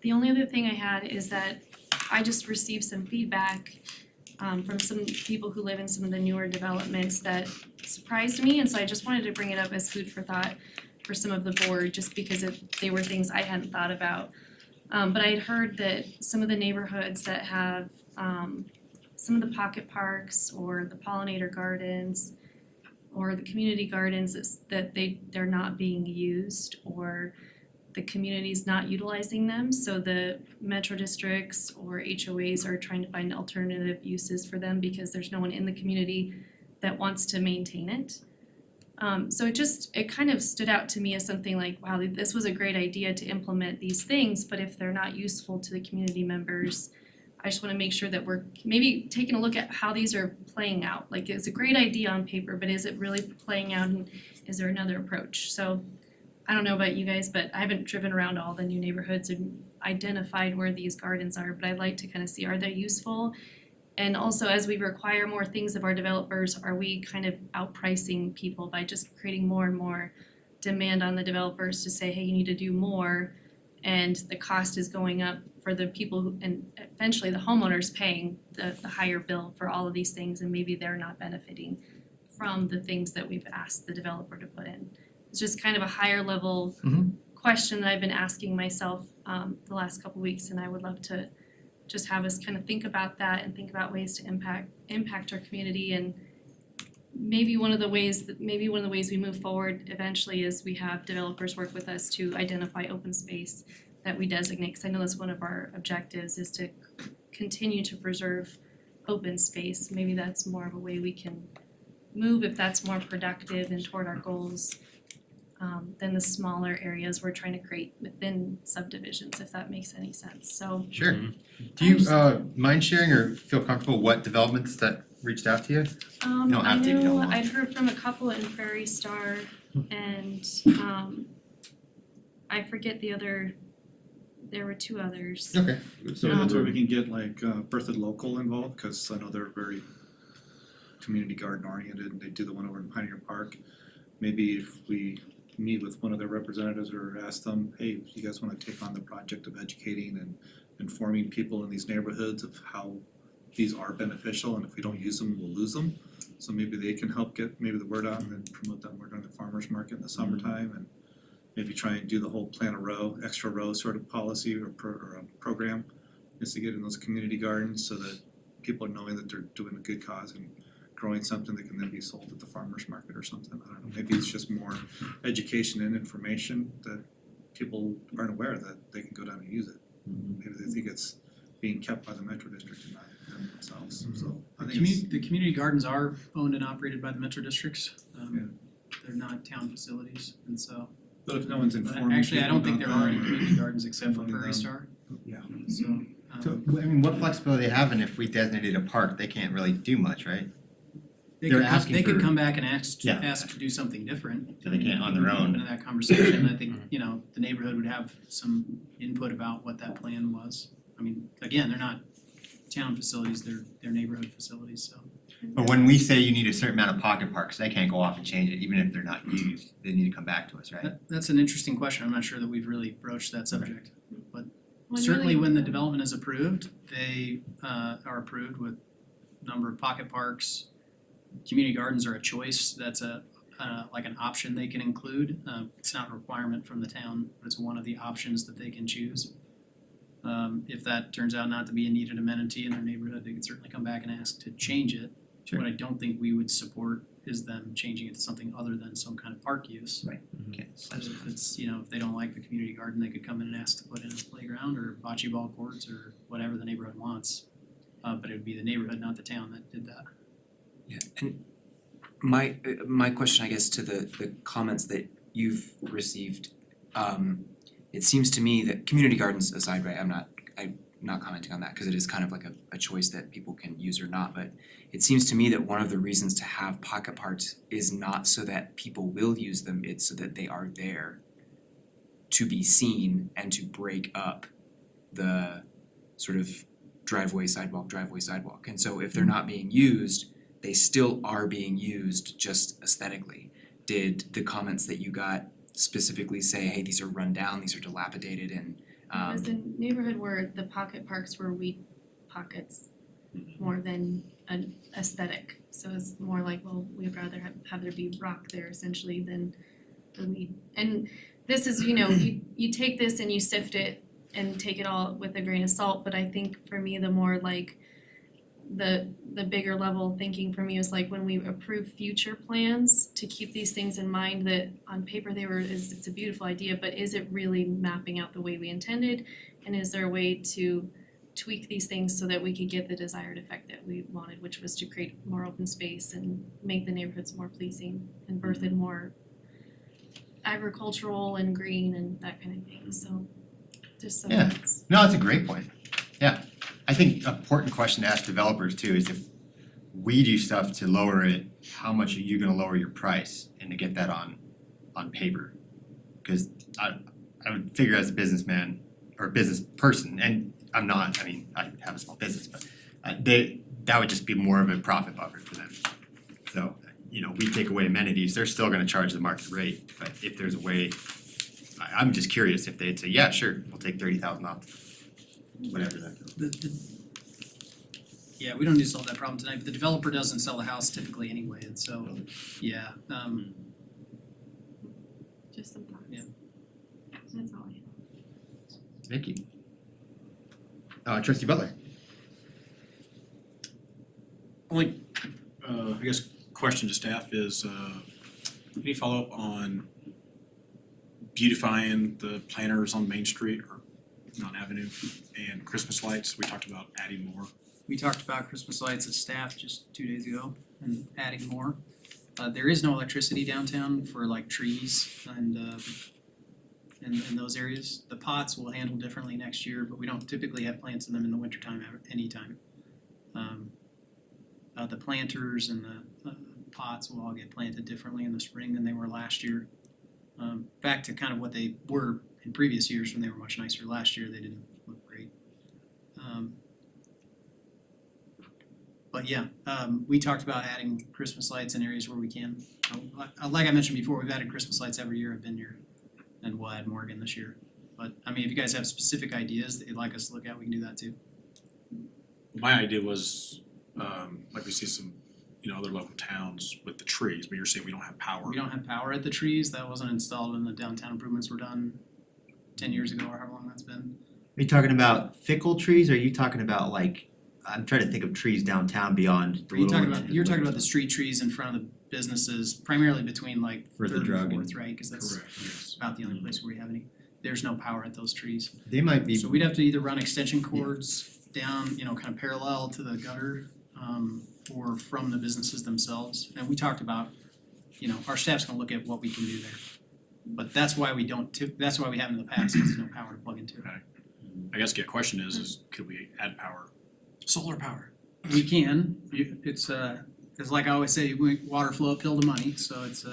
The only other thing I had is that I just received some feedback from some people who live in some of the newer developments that surprised me, and so I just wanted to bring it up as food for thought for some of the board, just because they were things I hadn't thought about. But I had heard that some of the neighborhoods that have some of the pocket parks or the pollinator gardens or the community gardens that they're not being used, or the community's not utilizing them, so the metro districts or HOAs are trying to find alternative uses for them because there's no one in the community that wants to maintain it. So it kind of stood out to me as something like, wow, this was a great idea to implement these things, but if they're not useful to the community members, I just wanna make sure that we're maybe taking a look at how these are playing out. Like, it's a great idea on paper, but is it really playing out, and is there another approach? So I don't know about you guys, but I haven't driven around all the new neighborhoods and identified where these gardens are, but I'd like to kind of see, are they useful? And also, as we require more things of our developers, are we kind of outpricing people by just creating more and more demand on the developers to say, hey, you need to do more, and the cost is going up for the people who, and eventually the homeowners paying the higher bill for all of these things, and maybe they're not benefiting from the things that we've asked the developer to put in. It's just kind of a higher level question that I've been asking myself the last couple weeks, and I would love to just have us kind of think about that and think about ways to impact our community. And maybe one of the ways we move forward eventually is we have developers work with us to identify open space that we designate, because I know that's one of our objectives, is to continue to preserve open space. Maybe that's more of a way we can move, if that's more productive and toward our goals, than the smaller areas we're trying to create within subdivisions, if that makes any sense. So Sure. Do you mind sharing or feel comfortable what developments that reached out to you? You don't I have to if you don't know want. I'd heard from a couple in Prairie Star, and I forget the other, there were 2 others. Okay. So that's where we can get like Berthoud Local involved, cause I know they're very community garden oriented, and they do the one over in Pioneer Park. Maybe if we meet with one of their representatives or ask them, hey, you guys wanna take on the project of educating and informing people in these neighborhoods of how these are beneficial, and if we don't use them, we'll lose them. So maybe they can help get maybe the word out and then promote that more during the farmer's market in the summertime, and maybe try and do the whole plant a row, extra row sort of policy or program, is to get in those community gardens so that people are knowing that they're doing a good cause and growing something that can then be sold at the farmer's market or something. I don't know, maybe it's just more education and information that people aren't aware that they can go down and use it. Maybe they think it's being kept by the Metro District and not them themselves, so I think it's. The community gardens are owned and operated by the metro districts. They're not town facilities, and so. But if no one's But informing actually, I don't think people there are about any that, community gardens except for promoting Prairie them. Star, Yeah. so. So, I mean, what flexibility they have, and if we designate a park, they can't really do much, right? they're asking They could for- come back and ask Yeah. to do something different. So they can't on their own. In that conversation, I think, you know, the neighborhood would have some input about what that plan was. I mean, again, they're not town facilities, they're neighborhood facilities, so. But when we say you need a certain amount of pocket parks, they can't go off and change it, even if they're not used, they need to come back to us, right? That's an interesting question, I'm not sure that we've really broached that subject. But Well, certainly really- when the development is approved, they are approved with number of pocket parks. Community gardens are a choice, that's like an option they can include. It's not a requirement from the town, but it's one of the options that they can choose. If that turns out not to be a needed amenity in their neighborhood, they could certainly come back and ask to change it. Sure. What I don't think we would support is them changing it to something other than some kind of park use. Right. Okay. So if it's, you know, if they don't like the community garden, they could come in and ask to put in a playground or bocce ball courts or whatever the neighborhood wants. But it would be the neighborhood, not the town, that did that. Yeah, and my question, I guess, to the comments that you've received, it seems to me that community gardens aside, right, I'm not commenting on that because it is kind of like a choice that people can use or not, but it seems to me that one of the reasons to have pocket parks is not so that people will use them, it's so that they are there to be seen and to break up the sort of driveway, sidewalk. And so if they're not being used, they still are being used just aesthetically. Did the comments that you got specifically say, hey, these are run down, these are dilapidated and It was a neighborhood where the pocket parks were weed pockets more than an aesthetic. So it's more like, well, we'd rather have there be rock there essentially than the weed. And this is, you know, you take this and you sift it and take it all with a grain of salt, but I think for me the more like the bigger level thinking for me is like when we approve future plans to keep these things in mind that on paper it's a beautiful idea, but is it really mapping out the way we intended? And is there a way to tweak these things so that we could get the desired effect that we wanted, which was to create more open space and make the neighborhoods more pleasing and Berthoud more agricultural and green and that kind of thing, so just so Yeah. it's. No, that's a great point. Yeah. I think an important question to ask developers too is if we do stuff to lower it, how much are you gonna lower your price and to get that on paper? Cause I would figure as a businessman or a business person, and I'm not, I mean, I have a small business, but that would just be more of a profit buffer for them. So, you know, we take away amenities, they're still gonna charge the market rate, but if there's a way, I'm just curious if they'd say, yeah, sure, we'll take 30,000 off. Whatever that. Yeah, we don't need to solve that problem tonight, but the developer doesn't sell the house typically anyway, and so, yeah, Just some thoughts. Yeah. That's all I have. Thank you. Trustee Butler. Only, I guess, question to staff is, any follow-up on beautifying the planters on Main Street or on Avenue and Christmas lights? We talked about adding more. we talked about Christmas lights as staff just 2 days ago and adding more. There is no electricity downtown for like trees and in those areas. The pots will handle differently next year, but we don't typically have plants in them in the wintertime anytime. The planters and the pots will all get planted differently in the spring than they were last year. Back to kind of what they were in previous years when they were much nicer. Last year they didn't look great. But yeah, we talked about adding Christmas lights in areas where we can. Like I mentioned before, we've added Christmas lights every year I've been here, and we'll add more again this year. But I mean, if you guys have specific ideas that you'd like us to look at, we can do that too. My idea was, like we see some, other local towns with the trees, but you're saying we don't have power. We don't have power at the trees, that wasn't installed when the downtown improvements were done 10 years ago or however long that's been. Are you talking about fickle trees, or are you talking about like, I'm trying to think of trees downtown beyond You're talking Little about, you're talking about the street trees in front of the businesses, primarily between like For the Third drug and and- Fourth, right? Cause that's Correct, yes. about the only place where we have any, there's no power at those trees. They might be, So we'd have to either run extension cords down, kind of parallel to the gutter, or from the businesses themselves. And we talked about, our staff's gonna look at what we can do there. But that's why we don't, that's why we haven't in the past, because there's no power to plug into. Okay. I guess the question is could we add power? Solar power. We can, it's like I always say, water flow uphill to money, so it's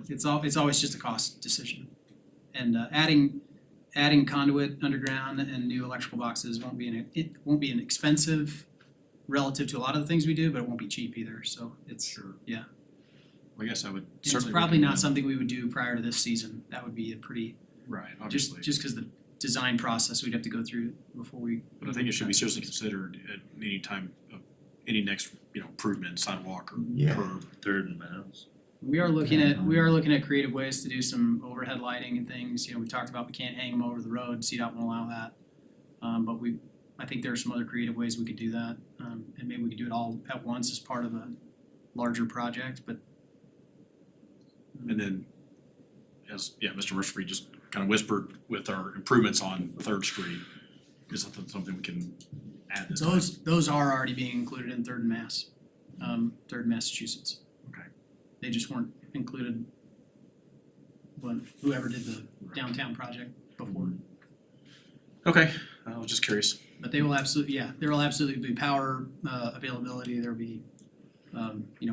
it's always just a cost decision. And adding conduit underground and new electrical boxes won't be an expensive relative to a lot of the things we do, but it won't be cheap either, so it's, yeah. I guess I would It's certainly probably not recommend- something we would do prior to this season, that would be a pretty, Right, obviously. just cause the design process we'd have to go through before we. But I think it should be seriously considered at any time of any next, improvement, sidewalk or Yeah. curb. Third and Mass. We are looking at creative ways to do some overhead lighting and things, we talked about we can't hang them over the road, CDOT won't allow that. But I think there are some other creative ways we could do that, and maybe we could do it all at once as part of a larger project, but. And then, as, Mr. Rushford just kind of whispered with our improvements on Third Street, is that something we can add this time? Those are already being included in Third and Mass, Third and Massachusetts. Okay. They just weren't included when whoever did the downtown project before. Okay, I was just curious. But they will absolutely, there will absolutely be power availability, there'll be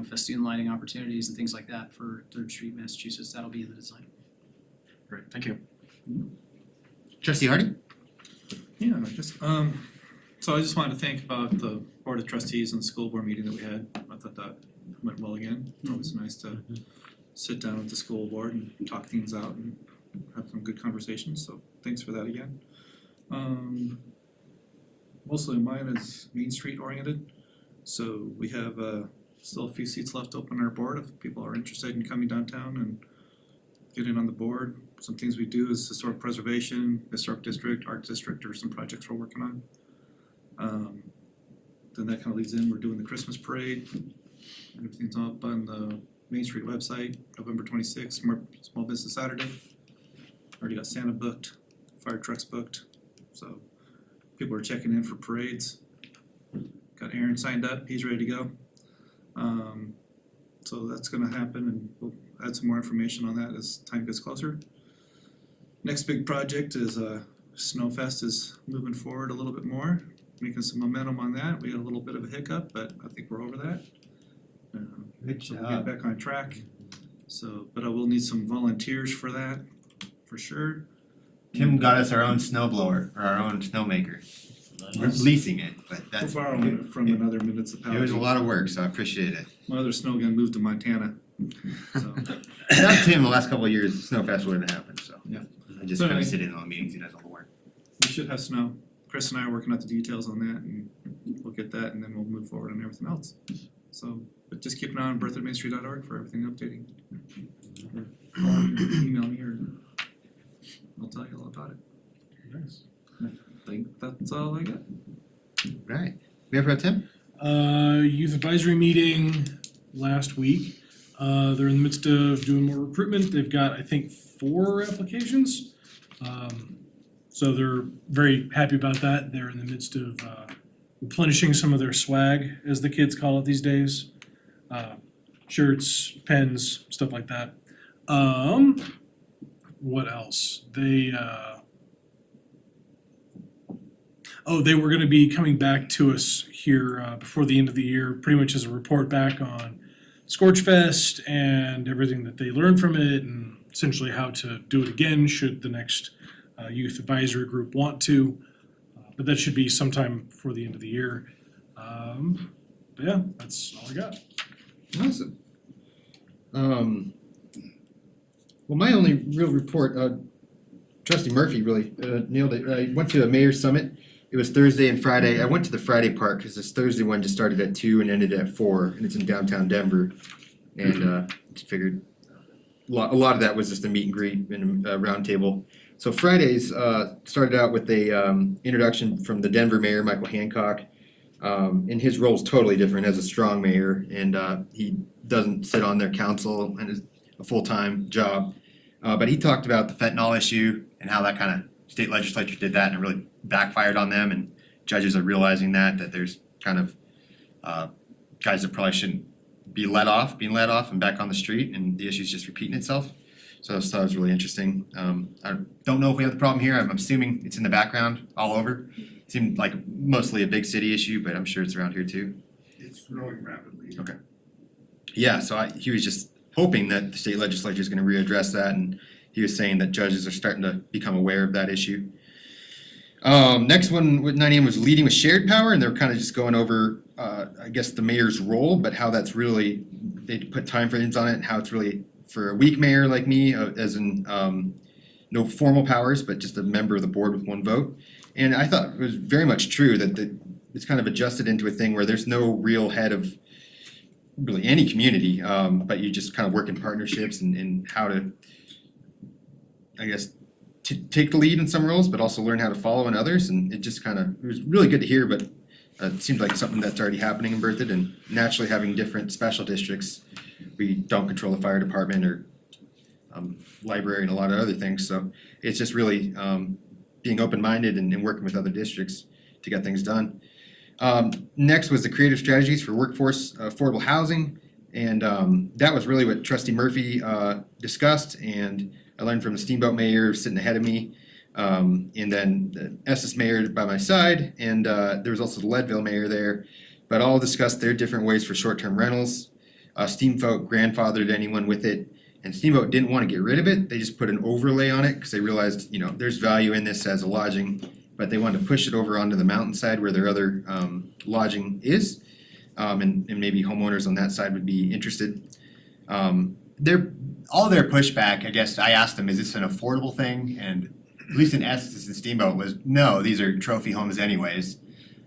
festoon lighting opportunities and things like that for Third Street, Massachusetts, that'll be in the design. Great, thank you. Trustee Hardy? Yeah, so I just wanted to think about the Board of Trustees and the school board meeting that we had. I thought that went well again. It was nice to sit down with the school board and talk things out and have some good conversations, so thanks for that again. Mostly mine is Main Street oriented, so we have still a few seats left open on our board if people are interested in coming downtown and getting on the board. Some things we do is historic preservation, historic district, art district, or some projects we're working on. Then that kind of leads in, we're doing the Christmas parade. Everything's up on the Main Street website, November 26th, Small Business Saturday. Already got Santa booked, fire trucks booked, so people are checking in for parades. Got Aaron signed up, he's ready to go. So that's gonna happen, and we'll add some more information on that as time gets closer. Next big project is Snowfest is moving forward a little bit more, making some momentum on that. We had a little bit of a hiccup, but I think we're over that. Good So we'll get back on track. So, but I will need some volunteers for that, for sure. Tim got us our own snow blower, or our own snowmaker. We're leasing it, but We're that's, borrowing it from another municipality. it was a lot of work, so I appreciate it. My other snow gun moved to Montana, so. Without Tim, the last couple of years, Snowfest wouldn't have happened, so. Yeah. I just So kind of anyway. sit in on the meetings, he does all the work. We should have snow. Chris and I are working out the details on that, and we'll get that, and then we'll move forward on everything else. So, but just keep an eye on berthoudmainstreet.org for everything updating. Or email me, or I'll tell you all about it. Nice. I think that's all I got. Right. Mayor Pro Tim? Youth advisory meeting last week. They're in the midst of doing more recruitment. They've got, I think, 4 applications. So they're very happy about that. They're in the midst of replenishing some of their swag, as the kids call it these days. Shirts, pens, stuff like that. What else? They were gonna be coming back to us here before the end of the year, pretty much as a report back on Scorchfest and everything that they learned from it, and essentially how to do it again should the next youth advisory group want to. But that should be sometime before the end of the year. But yeah, that's all I got. Awesome. Well, my only real report, Trustee Murphy really nailed it. I went to a mayor's summit it was Thursday and Friday. I went to the Friday part because this Thursday one just started at 2 and ended at 4, and it's in downtown Denver. And just figured a lot of that was just a meet and greet and a round table. So Fridays started out with a introduction from the Denver mayor, Michael Hancock. And his role is totally different as a strong mayor, and he doesn't sit on their council and is a full-time job. But he talked about the fentanyl issue and how that kind of state legislature did that and it really backfired on them, and judges are realizing that there's kind of guys that probably shouldn't being let off and back on the street, and the issue's just repeating itself. So I just thought it was really interesting. I don't know if we have the problem here. I'm assuming it's in the background all over. It seemed like mostly a big city issue, but I'm sure it's around here too. It's growing rapidly. Okay. Yeah, so he was just hoping that the state legislature is gonna readdress that, and he was saying that judges are starting to become aware of that issue. Next one with 9 AM was leading with shared power, and they were kind of just going over, I guess, the mayor's role, but how that's really, they put time frames on it, and how it's really for a weak mayor like me, as in no formal powers, but just a member of the board with 1 vote. And I thought it was very much true that it's kind of adjusted into a thing where there's no real head of really any community, but you just kind of work in partnerships and how to, I guess, to take the lead in some roles, but also learn how to follow in others. And it just kind of, it was really good to hear, but it seemed like something that's already happening in Berthoud, and naturally having different special districts. We don't control the fire department or library and a lot of other things, so it's just really being open-minded and working with other districts to get things done. Next was the creative strategies for workforce affordable housing, and that was really what Trustee Murphy discussed, and I learned from the Steamboat mayor sitting ahead of me, and then the Estes mayor by my side, and there was also the Leadville mayor there, but all discussed their different ways for short-term rentals. Steamboat grandfathered anyone with it, and Steamboat didn't want to get rid of it. They just put an overlay on it because they realized, there's value in this as a lodging, but they wanted to push it over onto the mountainside where their other lodging is, and maybe homeowners on that side would be interested. All their pushback, I guess, I asked them, is this an affordable thing? And at least in Estes and Steamboat was, no, these are trophy homes anyways.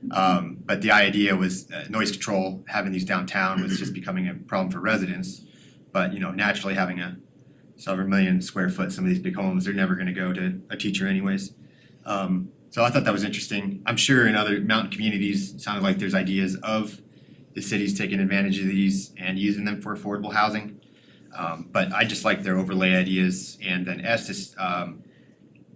But the idea was noise control, having these downtown was just becoming a problem for residents. But naturally having a several million square foot, some of these big homes, they're never gonna go to a teacher anyways. So I thought that was interesting. I'm sure in other mountain communities, it sounded like there's ideas of the cities taking advantage of these and using them for affordable housing. But I just like their overlay ideas, and then Estes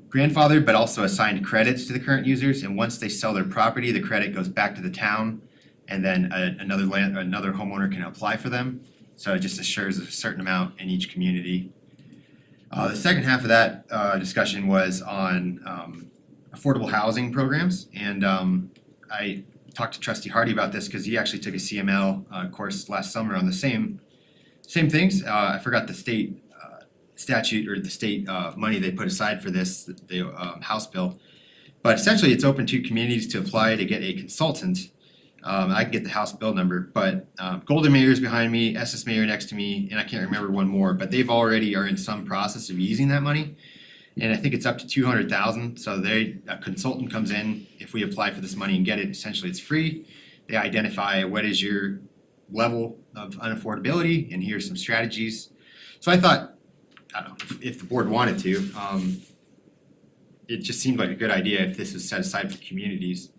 grandfathered but also assigned credits to the current users, and once they sell their property, the credit goes back to the town, and then another homeowner can apply for them. So it just assures a certain amount in each community. The second half of that discussion was on affordable housing programs, and I talked to Trustee Hardy about this because he actually took a CML course last summer on the same things. I forgot the state statute or the state money they put aside for this, the House bill. But essentially it's open to communities to apply to get a consultant. I can get the House bill number, but Golden Mayor's behind me, Estes Mayor next to me, and I can't remember one more, but they've already are in some process of using that money. And I think it's up to 200,000, so a consultant comes in, if we apply for this money and get it, essentially it's free. They identify what is your level of unaffordability, and here's some strategies. So I thought, I don't know, if the board wanted to, it just seemed like a good idea if this was set aside for communities,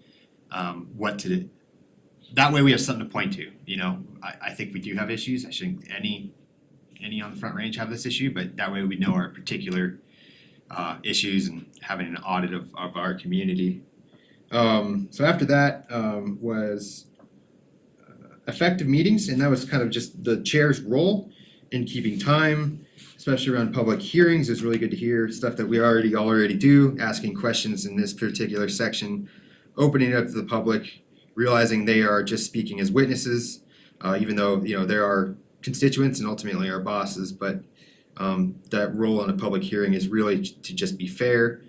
what to do. That way we have something to point to, I think we do have issues. I shouldn't any on the Front Range have this issue, but that way we know our particular issues and having an audit of our community. So after that was effective meetings, and that was kind of just the chair's role in keeping time, especially around public hearings. It's really good to hear stuff that we already do, asking questions in this particular section, opening it up to the public, realizing they are just speaking as witnesses, even though they're our constituents and ultimately our bosses, but that role in a public hearing is really to just be fair.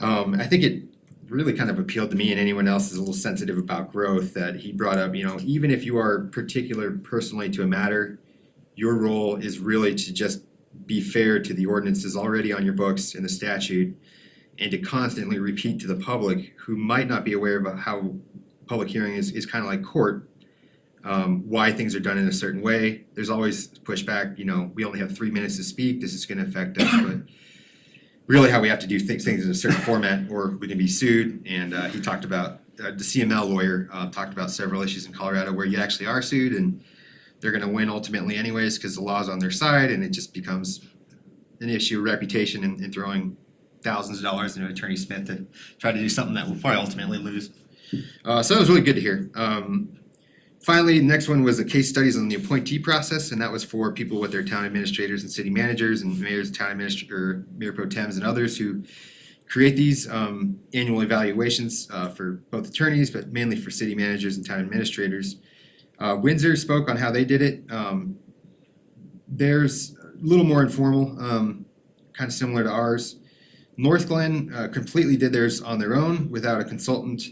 I think it really kind of appealed to me, and anyone else is a little sensitive about growth, that he brought up, even if you are particular personally to a matter, your role is really to just be fair to the ordinances already on your books in the statute, and to constantly repeat to the public who might not be aware of how public hearing is kind of like court, why things are done in a certain way. There's always pushback, you know, we only have 3 minutes to speak, this is gonna affect us, but really how we have to do things in a certain format or we can be sued. And he talked about, the CML lawyer talked about several issues in Colorado where you actually are sued and they're gonna win ultimately anyways because the law's on their side, and it just becomes an issue of reputation and throwing thousands of dollars into Attorney Smith to try to do something that we'll probably ultimately lose. So that was really good to hear. Finally, next one was the case studies on the appointee process, and that was for people with their town administrators and city managers and mayors, town administrator, mayor pro tems and others who create these annual evaluations for both attorneys, but mainly for city managers and town administrators. Windsor spoke on how they did it. Theirs a little more informal, kind of similar to ours. North Glen completely did theirs on their own without a consultant,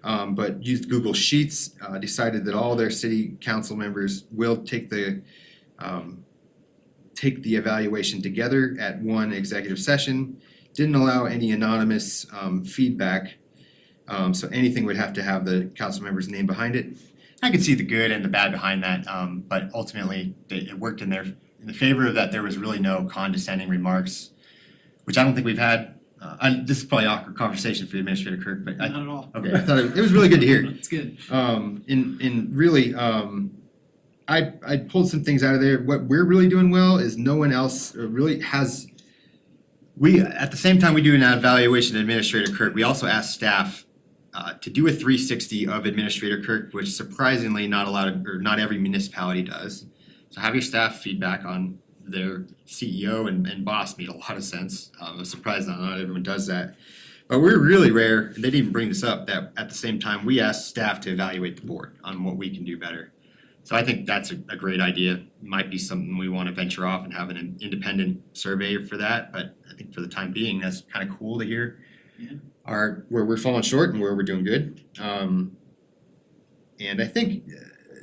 but used Google Sheets, decided that all their city council members will take the evaluation together at one executive session. Didn't allow any anonymous feedback, so anything would have to have the council member's name behind it. I could see the good and the bad behind that, but ultimately it worked in the favor of that there was really no condescending remarks, which I don't think we've had. This is probably an awkward conversation for Administrator Kirk, but Not at all. okay, I thought it was really good to hear. It's good. And really, I pulled some things out of there. What we're really doing well is no one else really has. We at the same time we do an evaluation of Administrator Kirk, we also ask staff to do a 360 of Administrator Kirk, which surprisingly not every municipality does. So have your staff feedback on their CEO and boss made a lot of sense. I was surprised that not everyone does that. But we're really rare, and they didn't even bring this up, that at the same time, we ask staff to evaluate the board on what we can do better. So I think that's a great idea. Might be something we wanna venture off and have an independent surveyor for that, but I think for the time being, that's kinda cool to hear. Yeah. Where we're falling short and where we're doing good. And I think,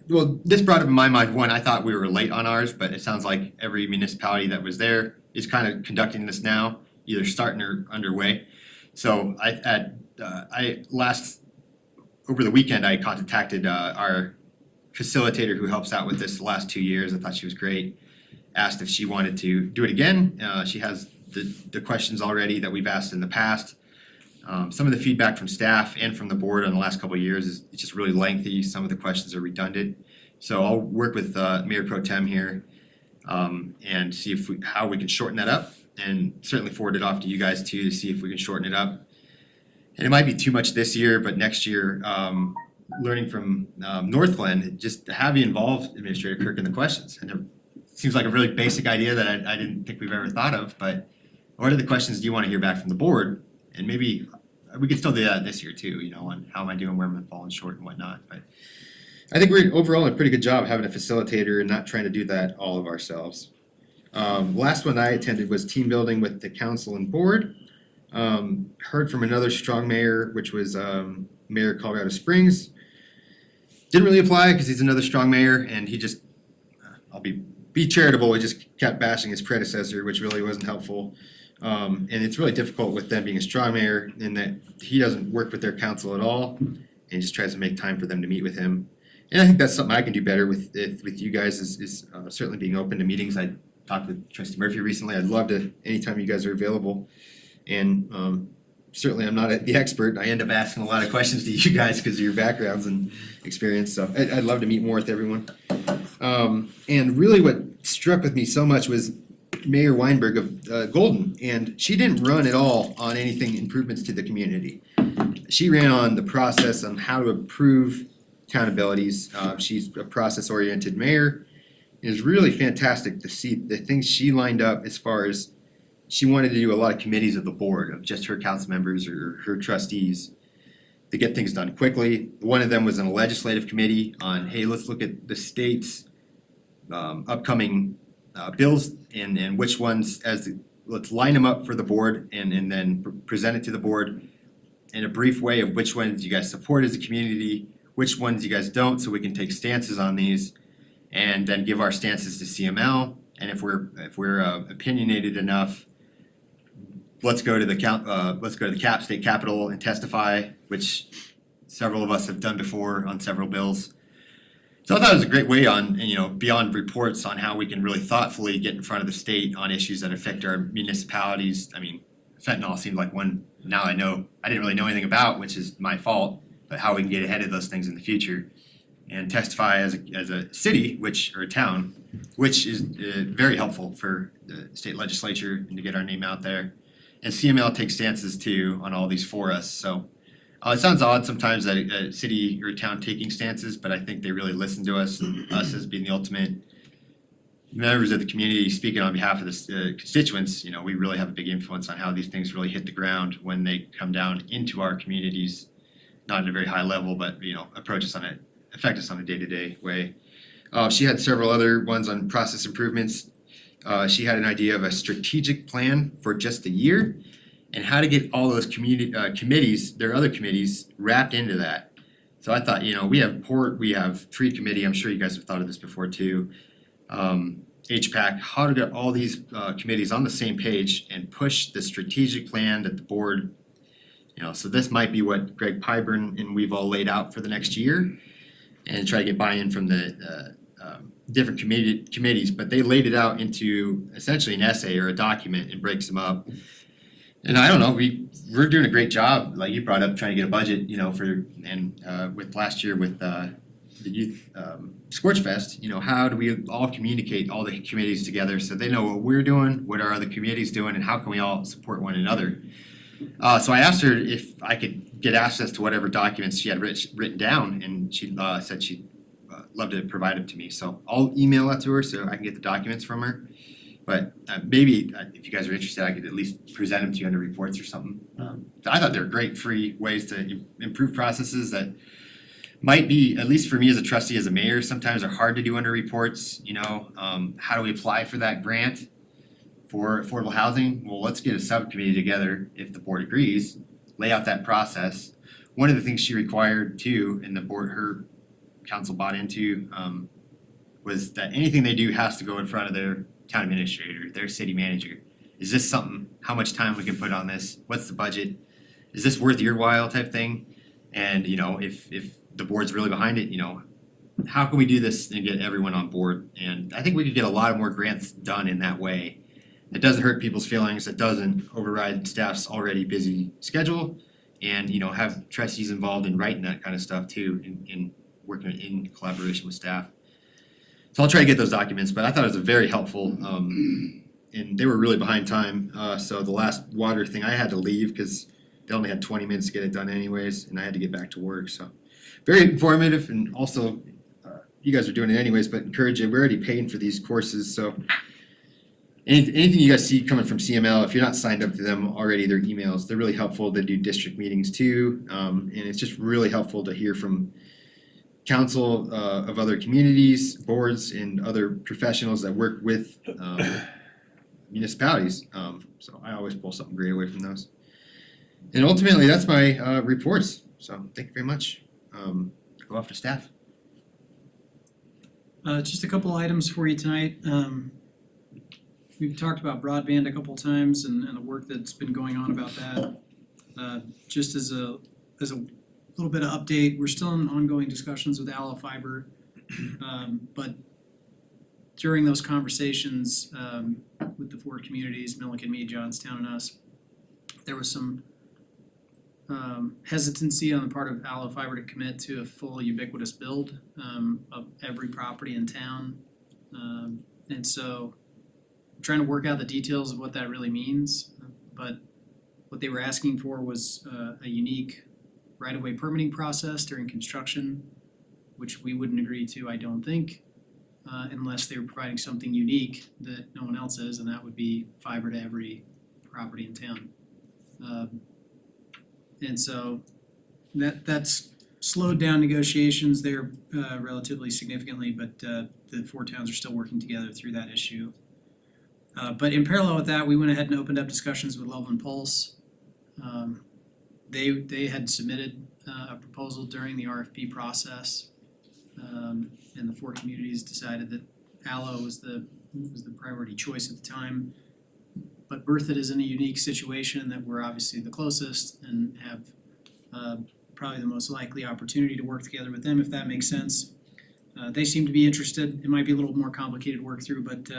well, this brought up in my mind, one, I thought we were late on ours, but it sounds like every municipality that was there is kind of conducting this now, either starting or underway. So over the weekend, I contacted our facilitator who helps out with this the last 2 years. I thought she was great. Asked if she wanted to do it again. She has the questions already that we've asked in the past. Some of the feedback from staff and from the board on the last couple of years is it's just really lengthy. Some of the questions are redundant. So I'll work with Mayor Pro Tem here and see how we can shorten that up, and certainly forward it off to you guys too to see if we can shorten it up. And it might be too much this year, but next year, learning from North Glen, just have you involve Administrator Kirk in the questions. And it seems like a really basic idea that I didn't think we've ever thought of, but what are the questions do you wanna hear back from the board? And maybe we could still do that this year too, you know, on how am I doing, where am I falling short and whatnot, but I think we're overall doing a pretty good job having a facilitator and not trying to do that all of ourselves. Last one I attended was team building with the council and board. Heard from another strong mayor, which was Mayor of Colorado Springs. Didn't really apply because he's another strong mayor and he just, I'll be charitable, he just kept bashing his predecessor, which really wasn't helpful. And it's really difficult with them being a strong mayor in that he doesn't work with their council at all and just tries to make time for them to meet with him. And I think that's something I can do better with you guys is certainly being open to meetings. I talked with Trustee Murphy recently. I'd love to, anytime you guys are available. And certainly I'm not the expert. I end up asking a lot of questions to you guys because of your backgrounds and experience. So I'd love to meet more with everyone. And really what struck with me so much was Mayor Weinberg of Golden, and she didn't run at all on anything improvements to the community. She ran on the process on how to improve accountabilities. She's a process-oriented mayor. It was really fantastic to see the things she lined up as far as she wanted to do a lot of committees of the board of just her council members or her trustees to get things done quickly. One of them was in a legislative committee on, hey, let's look at the state's upcoming bills and which ones let's line them up for the board and then present it to the board in a brief way of which ones you guys support as a community, which ones you guys don't, so we can take stances on these and then give our stances to CML. And if we're opinionated enough, let's go to the Cap State Capitol and testify, which several of us have done before on several bills. So I thought it was a great way on, beyond reports on how we can really thoughtfully get in front of the state on issues that affect our municipalities. I mean, fentanyl seemed like one now I didn't really know anything about, which is my fault, but how we can get ahead of those things in the future and testify as a city, or a town, which is very helpful for the state legislature and to get our name out there. And CML takes stances too on all these for us, so it sounds odd sometimes that a city or a town taking stances, but I think they really listen to us, and us as being the ultimate members of the community speaking on behalf of the constituents. We really have a big influence on how these things really hit the ground when they come down into our communities, not at a very high level, but affect us on a day-to-day way. She had several other ones on process improvements. She had an idea of a strategic plan for just the year and how to get all those committees, their other committees, wrapped into that. So I thought, we have tree committee, I'm sure you guys have thought of this before too. HPAC, how to get all these committees on the same page and push the strategic plan that the board, so this might be what Greg Pyburn and we've all laid out for the next year, and try to get buy-in from the different committees, but they laid it out into essentially an essay or a document and breaks them up. And I don't know, we're doing a great job, like you brought up, trying to get a budget, with last year with the youth Scorch Fest, how do we all communicate all the committees together so they know what we're doing, what our other committees doing, and how can we all support one another. So I asked her if I could get access to whatever documents she had written down, and she said she'd love to provide them to me. So I'll email that to her so I can get the documents from her. But maybe if you guys are interested, I could at least present them to you under reports or something. I thought they were great free ways to improve processes that might be, at least for me as a trustee, as a mayor, sometimes are hard to do under reports. How do we apply for that grant for affordable housing? Well, let's get a subcommittee together if the board agrees, lay out that process. One of the things she required too, and her council bought into, was that anything they do has to go in front of their town administrator, their city manager. Is this something, how much time we can put on this? What's the budget? Is this worth your while type thing? And if the board's really behind it, how can we do this and get everyone on board? And I think we could get a lot of more grants done in that way. It doesn't hurt people's feelings, it doesn't override staff's already busy schedule, and have trustees involved in writing that kind of stuff too, in working in collaboration with staff. So I'll try to get those documents, but I thought it was a very helpful, and they were really behind time. So the last water thing, I had to leave because they only had 20 minutes to get it done anyways, and I had to get back to work. So very informative, and also you guys are doing it anyways, but encourage you. We're already paying for these courses, so anything you guys see coming from CML, if you're not signed up to them already, their emails, they're really helpful. They do district meetings too, and it's just really helpful to hear from council of other communities, boards, and other professionals that work with municipalities. So I always pull something great away from those. And ultimately, that's my reports. So thank you very much. Go off to staff. Just a couple items for you tonight. We've talked about broadband a couple times and the work that's been going on about that. Just as a little bit of update, we're still in ongoing discussions with Allo Fiber. But during those conversations with the four communities, Milliken, Meade, Johnstown, and us, there was some hesitancy on the part of Allo Fiber to commit to a full ubiquitous build of every property in town. And so I'm trying to work out the details of what that really means. But what they were asking for was a unique right-of-way permitting process during construction, which we wouldn't agree to, I don't think, unless they were providing something unique that no one else is, and that would be fiber to every property in town. And so that's slowed down negotiations there relatively significantly, but the four towns are still working together through that issue. But in parallel with that, we went ahead and opened up discussions with Loveland Pulse. They had submitted a proposal during the RFP process, and the four communities decided that Allo was the priority choice at the time. But Berthoud is in a unique situation in that we're obviously the closest and have probably the most likely opportunity to work together with them, if that makes sense. They seem to be interested. It might be a little more complicated to work through, but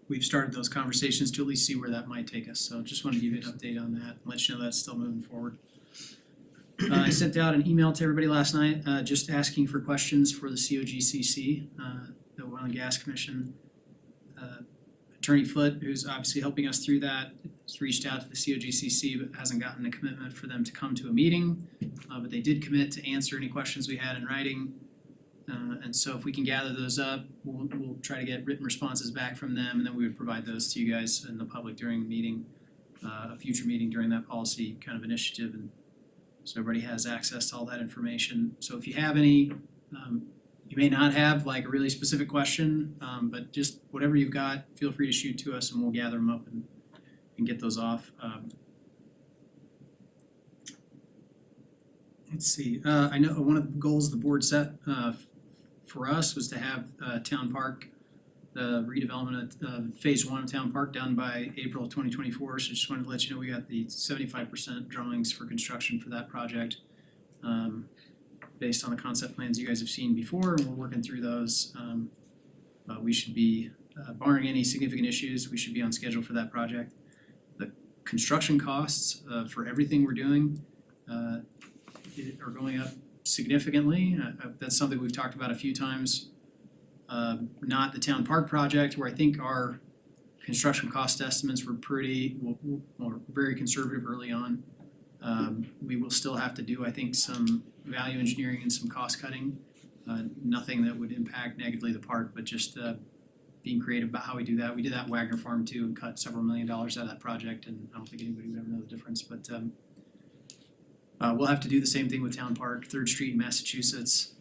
we've started those conversations to at least see where that might take us. So just want to give you an update on that, and let you know that's still moving forward. I sent out an email to everybody last night, just asking for questions for the COGCC, the Oil and Gas Commission. Attorney Foote, who's obviously helping us through that, has reached out to the COGCC but hasn't gotten a commitment for them to come to a meeting. But they did commit to answer any questions we had in writing. And so if we can gather those up, we'll try to get written responses back from them, and then we would provide those to you guys and the public during the meeting, a future meeting during that policy kind of initiative, and so everybody has access to all that information. So if you have any, you may not have like a really specific question, but just whatever you've got, feel free to shoot to us and we'll gather them up and get those off. Let's see, I know one of the goals the board set for us was to have Town Park, the redevelopment of phase 1 of Town Park done by April of 2024. So just wanted to let you know we got the 75% drawings for construction for that project. Based on the concept plans you guys have seen before, and we're working through those. We should be, barring any significant issues, we should be on schedule for that project. The construction costs for everything we're doing are going up significantly. That's something we've talked about a few times. Not the Town Park project, where I think our construction cost estimates were very conservative early on. We will still have to do, I think, some value engineering and some cost cutting. Nothing that would impact negatively the park, but just being creative about how we do that. We did that in Wagner Farm too and cut several $1 million out of that project, and I don't think anybody would ever know the difference. But we'll have to do the same thing with Town Park, 3rd Street in Massachusetts.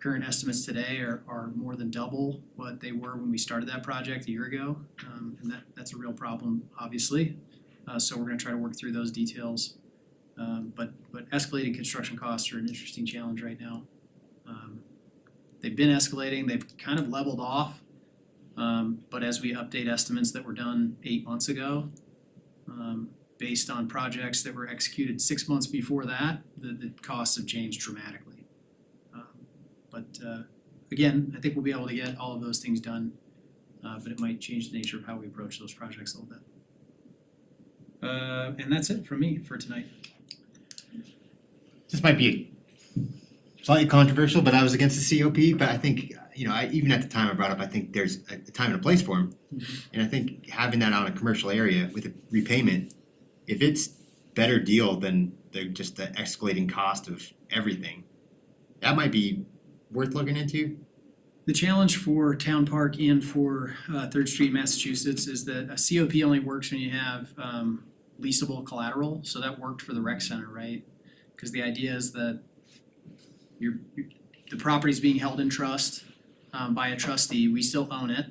Current estimates today are more than double what they were when we started that project a year ago, and that's a real problem, obviously. So we're gonna try to work through those details. But escalating construction costs are an interesting challenge right now. They've been escalating, they've kind of leveled off, but as we update estimates that were done 8 months ago, based on projects that were executed 6 months before that, the costs have changed dramatically. But again, I think we'll be able to get all of those things done, but it might change the nature of how we approach those projects a little bit. And that's it from me for tonight. This might be slightly controversial, but I was against the COP, but I think, even at the time I brought up, I think there's a time and a place for them. And I think having that on a commercial area with a repayment, if it's better deal than just the escalating cost of everything, that might be worth looking into. The challenge for Town Park and for 3rd Street, Massachusetts, is that a COP only works when you have leasable collateral. So that worked for the rec center, right? Because the idea is that the property's being held in trust by a trustee. We still own it,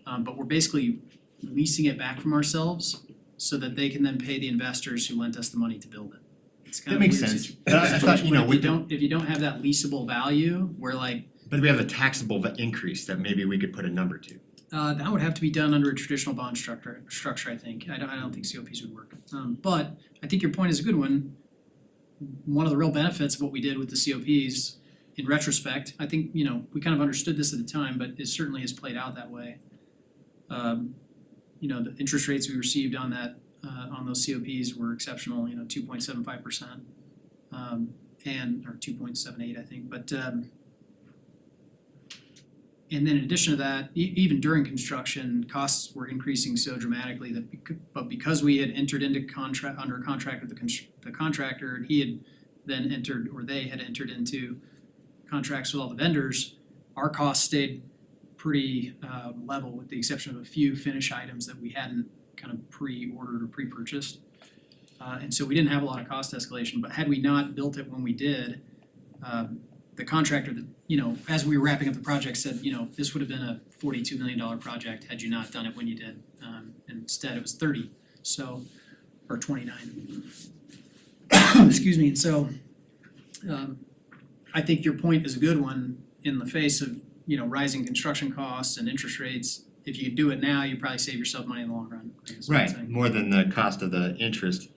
but we're basically leasing it back from ourselves so that they can then pay the investors who lent us the money to build it. It's kind That of a makes weird sense. situation. But I thought, If you don't have that leasable value, where like but we have a taxable increase that maybe we could put a number to. that would have to be done under a traditional bond structure, I think. I don't think COPs would work. But I think your point is a good one. One of the real benefits of what we did with the COPs, in retrospect, I think, we kind of understood this at the time, but it certainly has played out that way. The interest rates we received on that, on those COPs were exceptional, 2.75%, or 2.78, I think, but and then in addition to that, even during construction, costs were increasing so dramatically that because we had entered into under contract with the contractor, and he had then entered, or they had entered into contracts with all the vendors, our costs stayed pretty level, with the exception of a few finish items that we hadn't kind of pre-ordered or pre-purchased. And so we didn't have a lot of cost escalation, but had we not built it when we did, the contractor that, as we were wrapping up the project said, this would have been a $42 million project had you not done it when you did. Instead it was 30, or 29. Excuse me, and so I think your point is a good one in the face of, rising construction costs and interest rates if you do it now, you probably save yourself money in the long run, I guess what I'm Right, saying. more than the cost of the interest.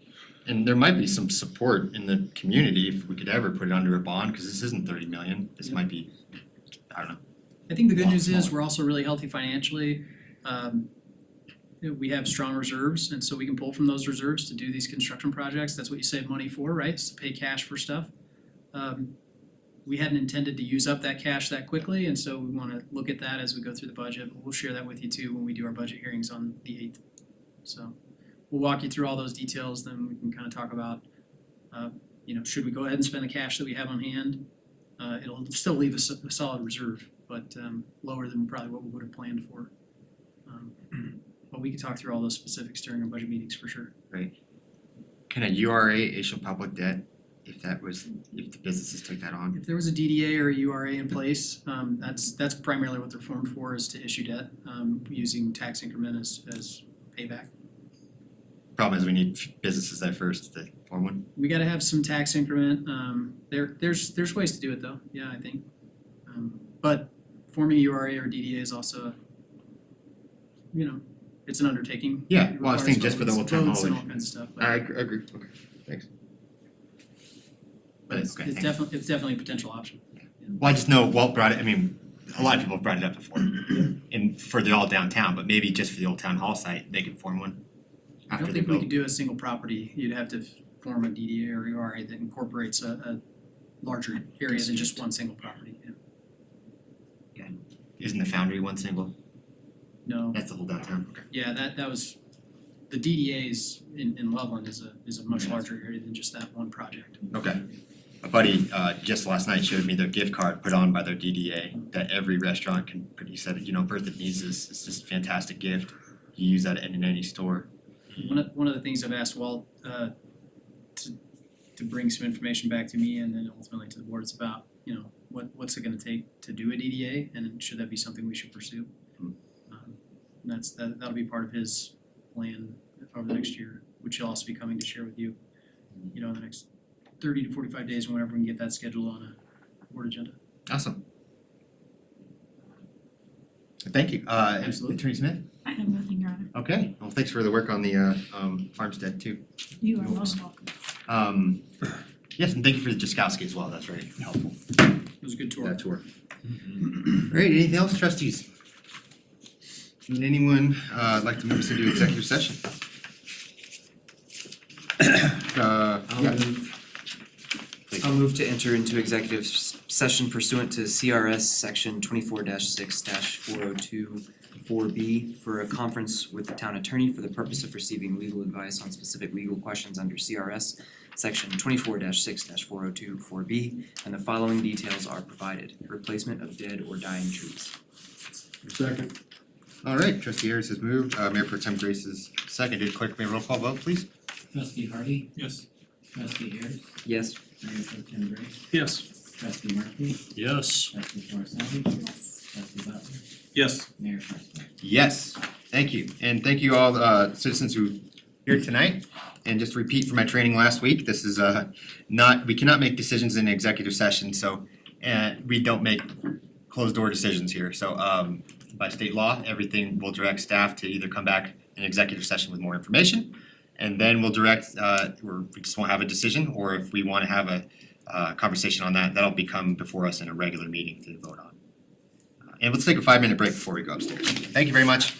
And there might be some support in the community if we could ever put it under a bond, cause this isn't 30 million, this might be, I don't know. I think the good Lot news is smaller. we're also really healthy financially. We have strong reserves, and so we can pull from those reserves to do these construction projects. That's what you save money for, right? Is to pay cash for stuff. We hadn't intended to use up that cash that quickly, and so we wanna look at that as we go through the budget. We'll share that with you too when we do our budget hearings on the 8th. So we'll walk you through all those details, then we can kind of talk about, should we go ahead and spend the cash that we have on hand? It'll still leave us a solid reserve, but lower than probably what we would have planned for. But we can talk through all those specifics during our budget meetings for sure. Can a URA issue public debt if the businesses took that on? If there was a DDA or a URA in place, that's primarily what they're formed for, is to issue debt, using tax increment as payback. Problem is we need businesses at first to form one. We gotta have some tax increment, there's ways to do it though, yeah, I think. But forming a URA or DDA is also, it's an undertaking. Yeah, It well, I was requires thinking just for the votes- old town votes and hall. all kinds of stuff, but I agree, okay, thanks. but it's Okay, it's thanks. definitely a potential option. Well, I just know Walt brought it, I mean, a lot of people have brought it up before, and for the all downtown, but maybe just for the old town hall site, they could form one I after don't they think we build. could do a single property, you'd have to form a DDA or URA that incorporates a larger area than just one single property, yeah. Isn't the Foundry one single? No, That's the whole downtown, okay. yeah, that was, the DDAs in Loveland is a much larger area than just that one project. Okay. A buddy just last night showed me their gift card put on by their DDA that every restaurant can put, he said, Berthoud needs this, it's just a fantastic gift. You use that in any store. One of the things I've asked Walt to bring some information back to me and then ultimately to the board is about, what's it gonna take to do a DDA, and should that be something we should pursue? That'll be part of his plan over the next year, which he'll also be coming to share with you, in the next 30 to 45 days, whenever we can get that scheduled on a board agenda. Awesome. Thank you. Absolutely. Attorney Smith? I have nothing, Your Honor. Okay, well, thanks for the work on the farmstead too. You are most welcome. Yes, and thank you for the Jaskowski as well, that's very helpful, It was a good tour. that tour. Alright, anything else, trustees? Would anyone like to move us into executive session? Yeah. I'll move to enter into executive session pursuant to CRS section 24-6-402 4B for a conference with the town attorney for the purpose of receiving legal advice on specific legal questions under CRS section 24-6-402 4B, and the following details are provided: replacement of dead or dying trees. Second. Alright, trustee Harris has moved, Mayor Pro Tem Grace has seconded, clerk may roll call vote please? Trustee Hardy, Yes. trustee Ayers, Yes. Mayor Pro Tem Gray, Yes. trustee Murphy, Yes. trustee Forrest trustee Butler, Yes. Mayor Sharpsburg. Yes, thank you, and thank you all citizens who are here tonight. And just to repeat from my training last week, this is we cannot make decisions in executive session, so we don't make closed door decisions here. So by state law, everything will direct staff to either come back in executive session with more information, and then we'll direct or we just won't have a decision, or if we wanna have a conversation on that, that'll become before us in a regular meeting to vote on. And let's take a 5-minute break before we go upstairs. Thank you very much.